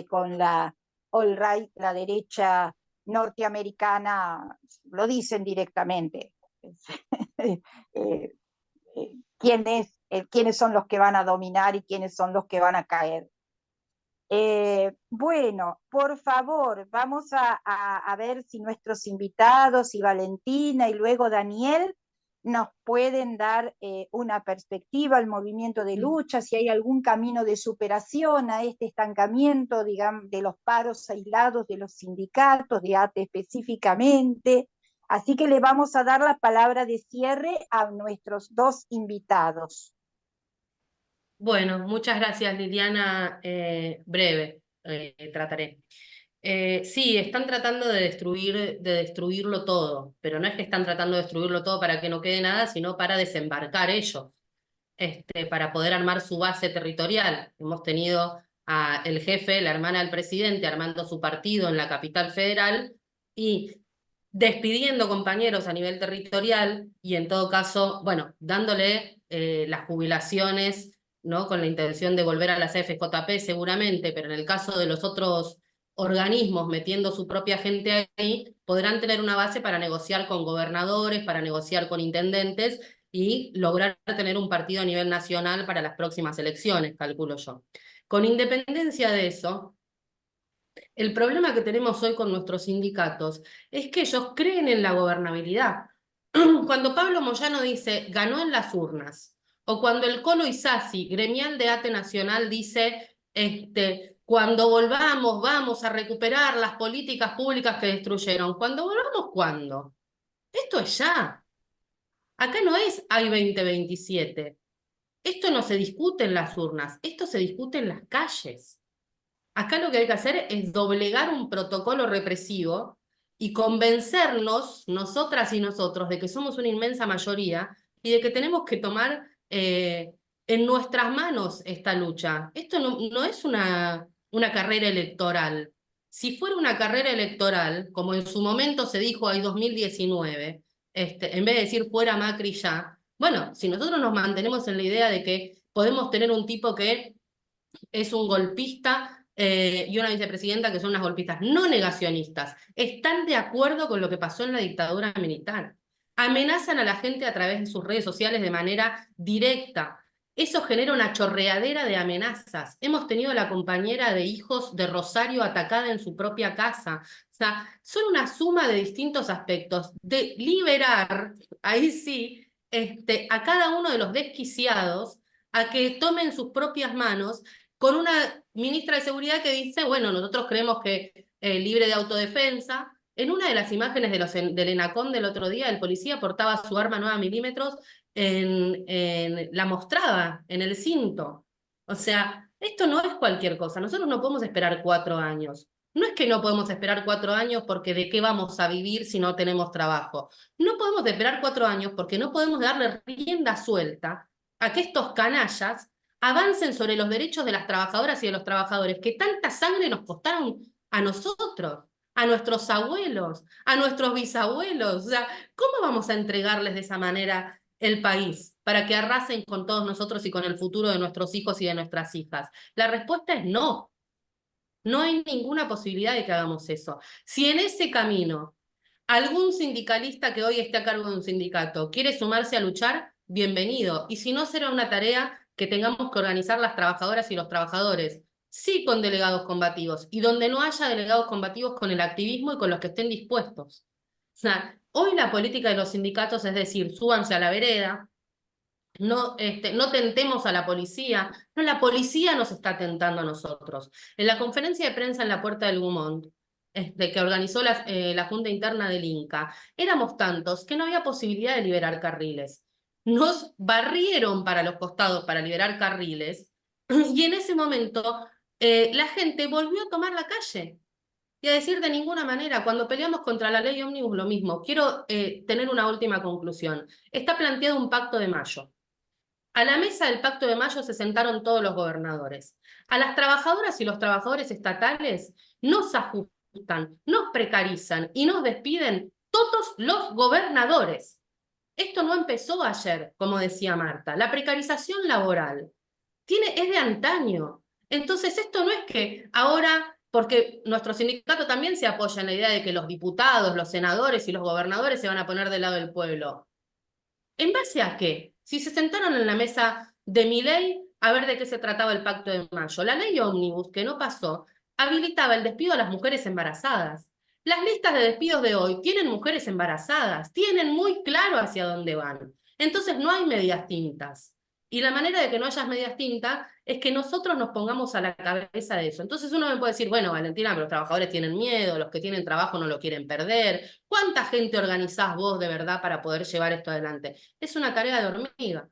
con la alt-right, la derecha norteamericana, lo dicen directamente. ¿Quiénes son los que van a dominar y quiénes son los que van a caer? Bueno, por favor, vamos a ver si nuestros invitados y Valentina y luego Daniel nos pueden dar una perspectiva al movimiento de lucha, si hay algún camino de superación a este estancamiento, digamos, de los paros aislados de los sindicatos, de ATE específicamente. Así que le vamos a dar la palabra de cierre a nuestros dos invitados. Bueno, muchas gracias, Liliana. Breve, trataré. Sí, están tratando de destruirlo todo, pero no es que están tratando de destruirlo todo para que no quede nada, sino para desembarcar ellos, para poder armar su base territorial. Hemos tenido el jefe, la hermana del presidente, armando su partido en la capital federal y despidiendo compañeros a nivel territorial y en todo caso, bueno, dándole las jubilaciones ¿no? Con la intención de volver a las AFJP seguramente, pero en el caso de los otros organismos metiendo su propia gente ahí, podrán tener una base para negociar con gobernadores, para negociar con intendentes y lograr tener un partido a nivel nacional para las próximas elecciones, calculo yo. Con independencia de eso, el problema que tenemos hoy con nuestros sindicatos es que ellos creen en la gobernabilidad. Cuando Pablo Moyano dice, ganó en las urnas, o cuando el Colo Isasi, gremial de ATE Nacional, dice, cuando volvamos, vamos a recuperar las políticas públicas que destruyeron. Cuando volvamos, ¿cuándo? Esto es ya. Acá no es hay 2027. Esto no se discute en las urnas, esto se discute en las calles. Acá lo que hay que hacer es doblegar un protocolo represivo y convencernos, nosotras y nosotros, de que somos una inmensa mayoría y de que tenemos que tomar en nuestras manos esta lucha. Esto no es una carrera electoral. Si fuera una carrera electoral, como en su momento se dijo ahí 2019, en vez de decir fuera Macri ya, bueno, si nosotros nos mantenemos en la idea de que podemos tener un tipo que es un golpista y una vicepresidenta que son unas golpistas no negacionistas, están de acuerdo con lo que pasó en la dictadura militar. Amenazan a la gente a través de sus redes sociales de manera directa. Eso genera una chorreadera de amenazas. Hemos tenido a la compañera de hijos de Rosario atacada en su propia casa. O sea, son una suma de distintos aspectos. De liberar, ahí sí, a cada uno de los desquiciados a que tomen sus propias manos con una ministra de Seguridad que dice, bueno, nosotros creemos que libre de autodefensa. En una de las imágenes del ENACOM del otro día, el policía portaba su arma 9 milímetros, la mostraba en el cinto. O sea, esto no es cualquier cosa. Nosotros no podemos esperar 4 años. No es que no podemos esperar 4 años porque de qué vamos a vivir si no tenemos trabajo. No podemos esperar 4 años porque no podemos darle rienda suelta a que estos canallas avancen sobre los derechos de las trabajadoras y de los trabajadores que tanta sangre nos costaron a nosotros, a nuestros abuelos, a nuestros bisabuelos. O sea, ¿cómo vamos a entregarles de esa manera el país para que arrasen con todos nosotros y con el futuro de nuestros hijos y de nuestras hijas? La respuesta es no. No hay ninguna posibilidad de que hagamos eso. Si en ese camino algún sindicalista que hoy esté a cargo de un sindicato quiere sumarse a luchar, bienvenido. Y si no, será una tarea que tengamos que organizar las trabajadoras y los trabajadores, sí con delegados combativos, y donde no haya delegados combativos con el activismo y con los que estén dispuestos. O sea, hoy la política de los sindicatos es decir, súbanse a la vereda, no tentemos a la policía. No, la policía nos está tentando a nosotros. En la conferencia de prensa en la Puerta del Gumont, que organizó la Junta Interna del Inca, éramos tantos que no había posibilidad de liberar carriles. Nos barrieron para los costados para liberar carriles y en ese momento la gente volvió a tomar la calle y a decir de ninguna manera, cuando peleamos contra la ley ómnibus lo mismo. Quiero tener una última conclusión. Está planteado un pacto de mayo. A la mesa del Pacto de Mayo se sentaron todos los gobernadores. A las trabajadoras y los trabajadores estatales nos ajustan, nos precarizan y nos despiden todos los gobernadores. Esto no empezó ayer, como decía Marta. La precarización laboral es de antaño. Entonces esto no es que ahora, porque nuestro sindicato también se apoya en la idea de que los diputados, los senadores y los gobernadores se van a poner del lado del pueblo. ¿En base a qué? Si se sentaron en la mesa de Milei a ver de qué se trataba el Pacto de Mayo. La ley ómnibus, que no pasó, habilitaba el despido a las mujeres embarazadas. Las listas de despidos de hoy tienen mujeres embarazadas, tienen muy claro hacia dónde van. Entonces no hay medias tintas. Y la manera de que no haya medias tintas es que nosotros nos pongamos a la cabeza de eso. Entonces uno me puede decir, bueno, Valentina, pero los trabajadores tienen miedo, los que tienen trabajo no lo quieren perder. ¿Cuánta gente organizás vos de verdad para poder llevar esto adelante? Es una tarea de hormiga.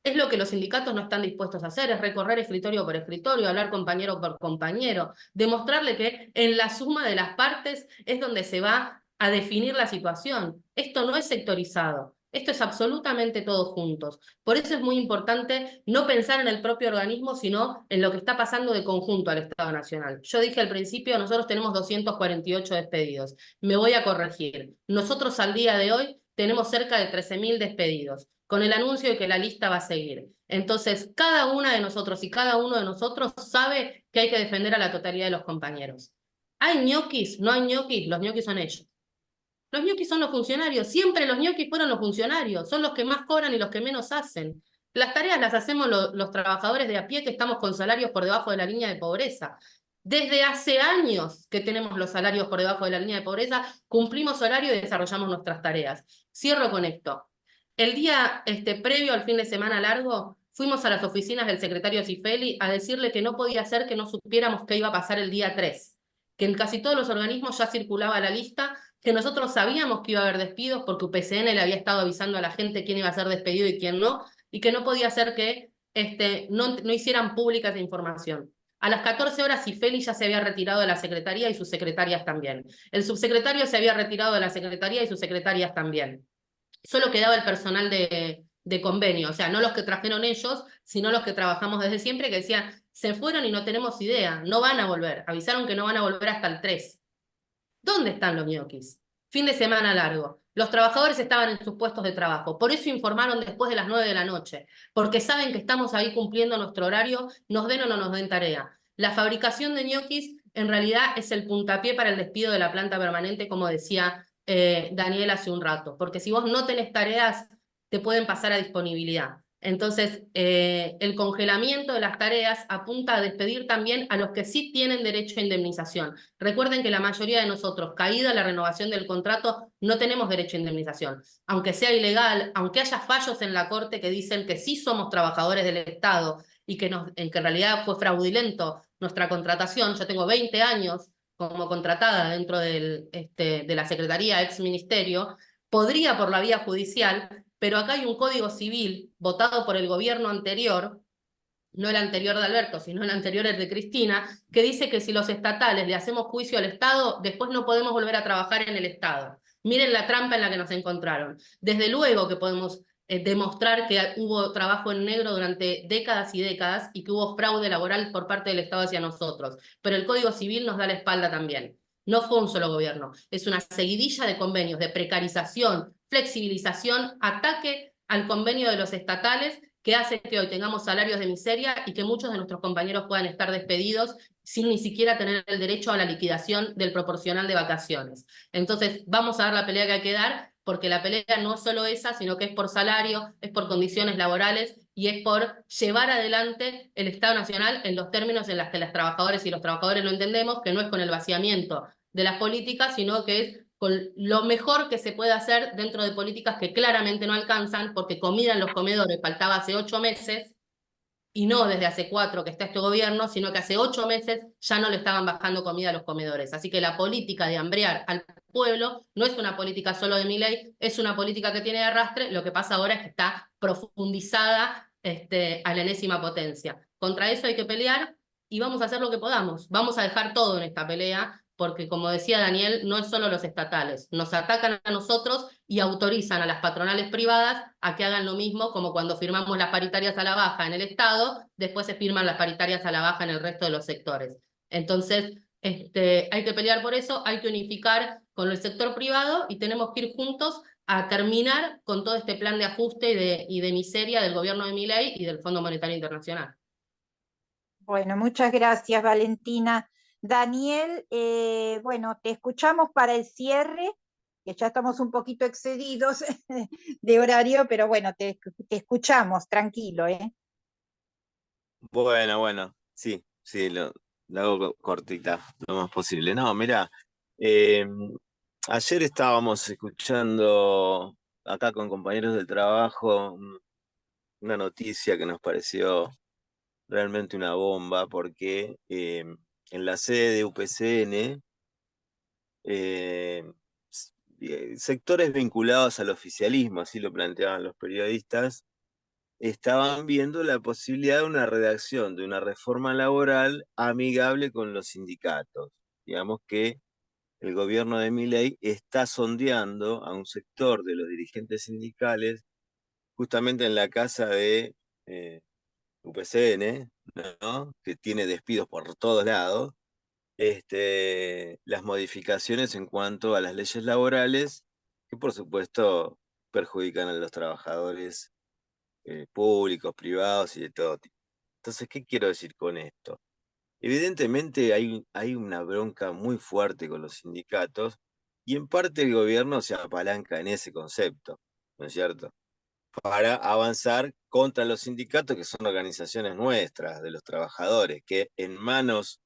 Es lo que los sindicatos no están dispuestos a hacer, es recorrer escritorio por escritorio, hablar compañero por compañero, demostrarle que en la suma de las partes es donde se va a definir la situación. Esto no es sectorizado. Esto es absolutamente todos juntos. Por eso es muy importante no pensar en el propio organismo, sino en lo que está pasando de conjunto al Estado Nacional. Yo dije al principio, nosotros tenemos 248 despedidos. Me voy a corregir. Nosotros al día de hoy tenemos cerca de 13.000 despedidos. con el anuncio de que la lista va a seguir. Entonces, cada una de nosotros y cada uno de nosotros sabe que hay que defender a la totalidad de los compañeros. ¿Hay ñoquis? No hay ñoquis, los ñoquis son ellos. Los ñoquis son los funcionarios, siempre los ñoquis fueron los funcionarios, son los que más cobran y los que menos hacen. Las tareas las hacemos los trabajadores de a pie que estamos con salarios por debajo de la línea de pobreza. Desde hace años que tenemos los salarios por debajo de la línea de pobreza, cumplimos horario y desarrollamos nuestras tareas. Cierro con esto. El día previo al fin de semana largo, fuimos a las oficinas del secretario Cifeli a decirle que no podía ser que no supiéramos qué iba a pasar el día 3, que en casi todos los organismos ya circulaba la lista, que nosotros sabíamos que iba a haber despidos porque UPCN le había estado avisando a la gente quién iba a ser despedido y quién no, y que no podía ser que no hicieran pública esa información. A las 14 horas Cifeli ya se había retirado de la secretaría y sus secretarias también. El subsecretario se había retirado de la secretaría y sus secretarias también. Solo quedaba el personal de convenio, o sea, no los que trajeron ellos, sino los que trabajamos desde siempre, que decían, se fueron y no tenemos idea, no van a volver, avisaron que no van a volver hasta el 3. ¿Dónde están los ñoquis? Fin de semana largo. Los trabajadores estaban en sus puestos de trabajo, por eso informaron después de las 9 de la noche, porque saben que estamos ahí cumpliendo nuestro horario, nos den o no nos den tarea. La fabricación de ñoquis en realidad es el puntapié para el despido de la planta permanente, como decía Daniel hace un rato, porque si vos no tenés tareas, te pueden pasar a disponibilidad. Entonces, el congelamiento de las tareas apunta a despedir también a los que sí tienen derecho a indemnización. Recuerden que la mayoría de nosotros, caída la renovación del contrato, no tenemos derecho a indemnización. Aunque sea ilegal, aunque haya fallos en la Corte que dicen que sí somos trabajadores del Estado y que en realidad fue fraudulento nuestra contratación, yo tengo 20 años como contratada dentro de la Secretaría, ex ministerio, podría por la vía judicial, pero acá hay un código civil votado por el gobierno anterior, no el anterior de Alberto, sino el anterior el de Cristina, que dice que si los estatales le hacemos juicio al Estado, después no podemos volver a trabajar en el Estado. Miren la trampa en la que nos encontraron. Desde luego que podemos demostrar que hubo trabajo en negro durante décadas y décadas y que hubo fraude laboral por parte del Estado hacia nosotros, pero el Código Civil nos da la espalda también. No fue un solo gobierno, es una seguidilla de convenios de precarización, flexibilización, ataque al convenio de los estatales que hace que hoy tengamos salarios de miseria y que muchos de nuestros compañeros puedan estar despedidos sin ni siquiera tener el derecho a la liquidación del proporcional de vacaciones. Entonces, vamos a dar la pelea que hay que dar, porque la pelea no es solo esa, sino que es por salario, es por condiciones laborales y es por llevar adelante el Estado Nacional en los términos en los que las trabajadoras y los trabajadores lo entendemos, que no es con el vaciamiento de las políticas, sino que es con lo mejor que se puede hacer dentro de políticas que claramente no alcanzan, porque comida en los comedores faltaba hace 8 meses, y no desde hace 4 que está este gobierno, sino que hace 8 meses ya no le estaban bajando comida a los comedores. Así que la política de hambrear al pueblo no es una política solo de Milei, es una política que tiene de arrastre, lo que pasa ahora es que está profundizada a la enésima potencia. Contra eso hay que pelear y vamos a hacer lo que podamos. Vamos a dejar todo en esta pelea, porque como decía Daniel, no es solo los estatales, nos atacan a nosotros y autorizan a las patronales privadas a que hagan lo mismo, como cuando firmamos las paritarias a la baja en el Estado, después se firman las paritarias a la baja en el resto de los sectores. Entonces, hay que pelear por eso, hay que unificar con el sector privado y tenemos que ir juntos a terminar con todo este plan de ajuste y de miseria del gobierno de Milei y del Fondo Monetario Internacional. Bueno, muchas gracias, Valentina. Daniel, bueno, te escuchamos para el cierre, que ya estamos un poquito excedidos de horario, pero bueno, te escuchamos, tranquilo, ¿eh? Bueno, sí, lo hago cortita, lo más posible. No, mira, ayer estábamos escuchando acá con compañeros del trabajo una noticia que nos pareció realmente una bomba, porque en la sede de UPCN, sectores vinculados al oficialismo, así lo planteaban los periodistas, estaban viendo la posibilidad de una redacción de una reforma laboral amigable con los sindicatos. Digamos que el gobierno de Milei está sondeando a un sector de los dirigentes sindicales, justamente en la casa de UPCN, ¿no? Que tiene despidos por todos lados, las modificaciones en cuanto a las leyes laborales, que por supuesto perjudican a los trabajadores públicos, privados y de todo tipo. Entonces, ¿qué quiero decir con esto? Evidentemente hay una bronca muy fuerte con los sindicatos y en parte el gobierno se apalanca en ese concepto, ¿no es cierto? Para avanzar contra los sindicatos, que son organizaciones nuestras, de los trabajadores, que en manos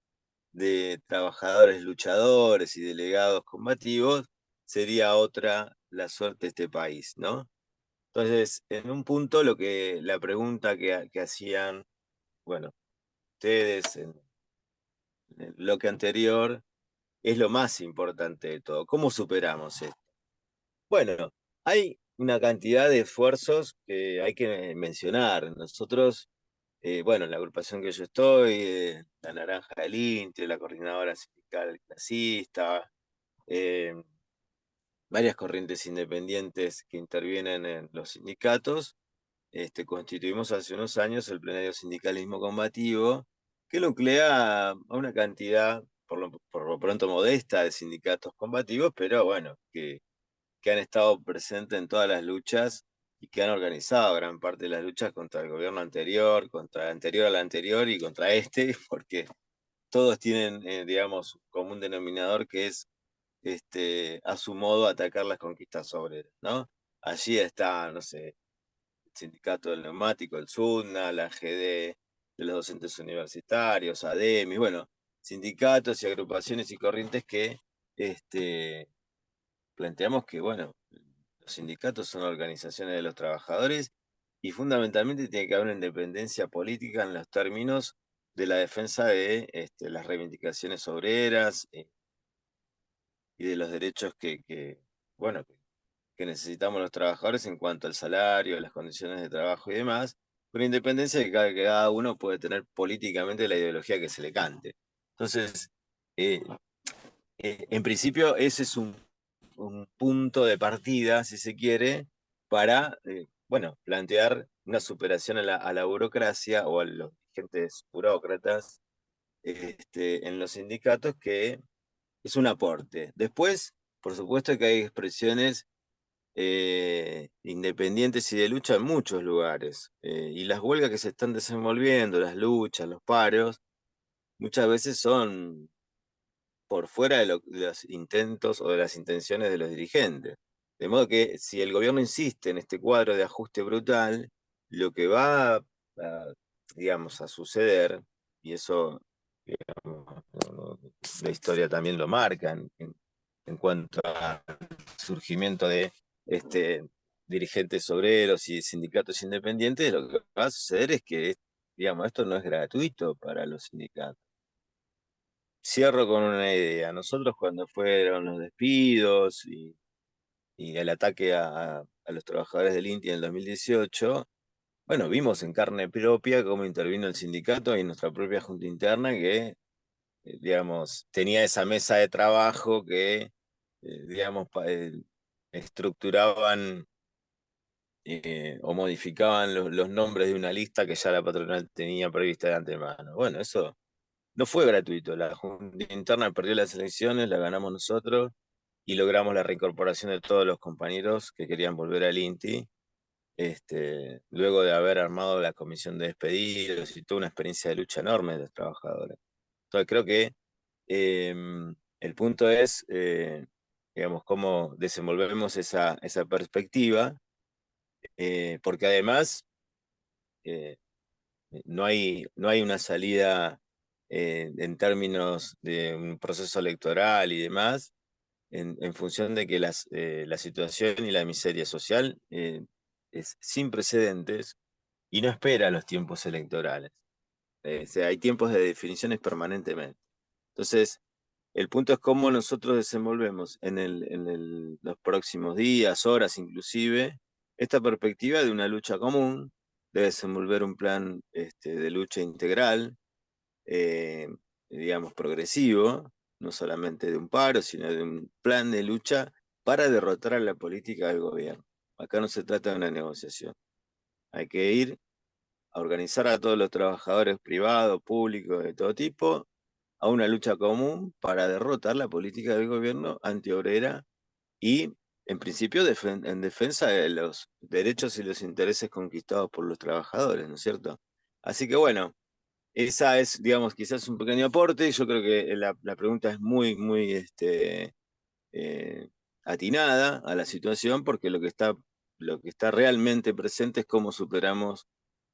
de trabajadores luchadores y delegados combativos sería otra la suerte de este país, ¿no? Entonces, en un punto, la pregunta que hacían, bueno, ustedes en el bloque anterior, es lo más importante de todo. ¿Cómo superamos esto? Bueno, hay una cantidad de esfuerzos que hay que mencionar. Nosotros, bueno, la agrupación que yo estoy, la Naranja del Inti, la Coordinadora Sindical Clasista, eh, varias corrientes independientes que intervienen en los sindicatos, constituimos hace unos años el Plenario Sindicalismo Combativo, que nuclea a una cantidad, por lo pronto modesta, de sindicatos combativos, pero bueno, que han estado presentes en todas las luchas y que han organizado gran parte de las luchas contra el gobierno anterior, contra el anterior al anterior y contra este, porque todos tienen, digamos, un común denominador que es, a su modo, atacar las conquistas obreras, ¿no? Allí está, no sé, el Sindicato del Neumático, el SUNA, la GD de los docentes universitarios, ADEMI, bueno, sindicatos y agrupaciones y corrientes que planteamos que, bueno, los sindicatos son organizaciones de los trabajadores y fundamentalmente tiene que haber una independencia política en los términos de la defensa de las reivindicaciones obreras y de los derechos bueno, que necesitamos los trabajadores en cuanto al salario, las condiciones de trabajo y demás, con independencia de que cada uno puede tener políticamente la ideología que se le cante. Entonces, eh, en principio ese es un punto de partida, si se quiere, para, bueno, plantear una superación a la burocracia o a los dirigentes burócratas en los sindicatos, que es un aporte. Después, por supuesto que hay expresiones independientes y de lucha en muchos lugares, y las huelgas que se están desenvolviendo, las luchas, los paros, muchas veces son por fuera de los intentos o de las intenciones de los dirigentes. De modo que si el gobierno insiste en este cuadro de ajuste brutal, lo que va digamos, a suceder, y eso, digamos, la historia también lo marca en cuanto al surgimiento de dirigentes obreros y sindicatos independientes, lo que va a suceder es que, digamos, esto no es gratuito para los sindicatos. Cierro con una idea. Nosotros, cuando fueron los despidos y el ataque a los trabajadores del INTI en el 2018, bueno, vimos en carne propia cómo intervino el sindicato y nuestra propia junta interna, que, digamos, tenía esa mesa de trabajo que, digamos, estructuraban o modificaban los nombres de una lista que ya la patronal tenía prevista de antemano. Bueno, eso no fue gratuito. La Junta Interna perdió las elecciones, la ganamos nosotros y logramos la reincorporación de todos los compañeros que querían volver al INTI, luego de haber armado la comisión de despedidos y toda una experiencia de lucha enorme de los trabajadores. Entonces creo que el punto es, digamos, cómo desenvolvemos esa perspectiva, porque además no hay una salida en términos de un proceso electoral y demás, en función de que la situación y la miseria social es sin precedentes y no espera los tiempos electorales. O sea, hay tiempos de definiciones permanentemente. Entonces, el punto es cómo nosotros desenvolvemos en los próximos días, horas inclusive, esta perspectiva de una lucha común, de desenvolver un plan de lucha integral, eh, digamos, progresivo, no solamente de un paro, sino de un plan de lucha para derrotar a la política del gobierno. Acá no se trata de una negociación. Hay que ir a organizar a todos los trabajadores privados, públicos, de todo tipo, a una lucha común para derrotar la política del gobierno antiobrera y en principio en defensa de los derechos y los intereses conquistados por los trabajadores, ¿no es cierto? Así que bueno, esa es, digamos, quizás un pequeño aporte. Yo creo que la pregunta es muy, muy atinada a la situación, porque lo que está realmente presente es cómo superamos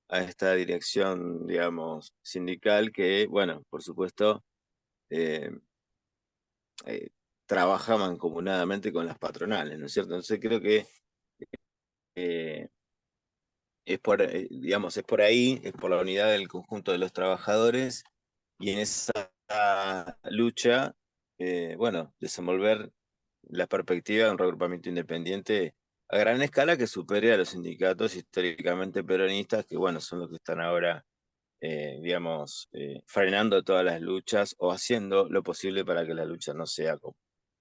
a esta dirección, digamos, sindical que, bueno, por supuesto, eh, trabaja mancomunadamente con las patronales, ¿no es cierto? Entonces creo que eh, digamos, es por ahí, es por la unidad del conjunto de los trabajadores, y en esa lucha, bueno, desenvolver la perspectiva de un reagrupamiento independiente a gran escala que supere a los sindicatos históricamente peronistas, que bueno, son los que están ahora, digamos, frenando todas las luchas o haciendo lo posible para que la lucha no sea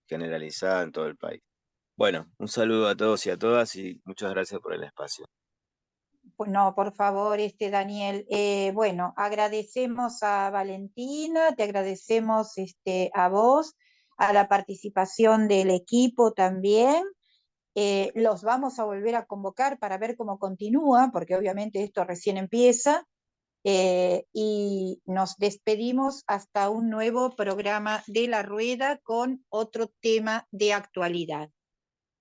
generalizada en todo el país. Bueno, un saludo a todos y a todas y muchas gracias por el espacio. Pues no, por favor, Daniel. Bueno, agradecemos a Valentina, te agradecemos a vos, a la participación del equipo también. Los vamos a volver a convocar para ver cómo continúa, porque obviamente esto recién empieza. Y nos despedimos hasta un nuevo programa de La Rueda con otro tema de actualidad.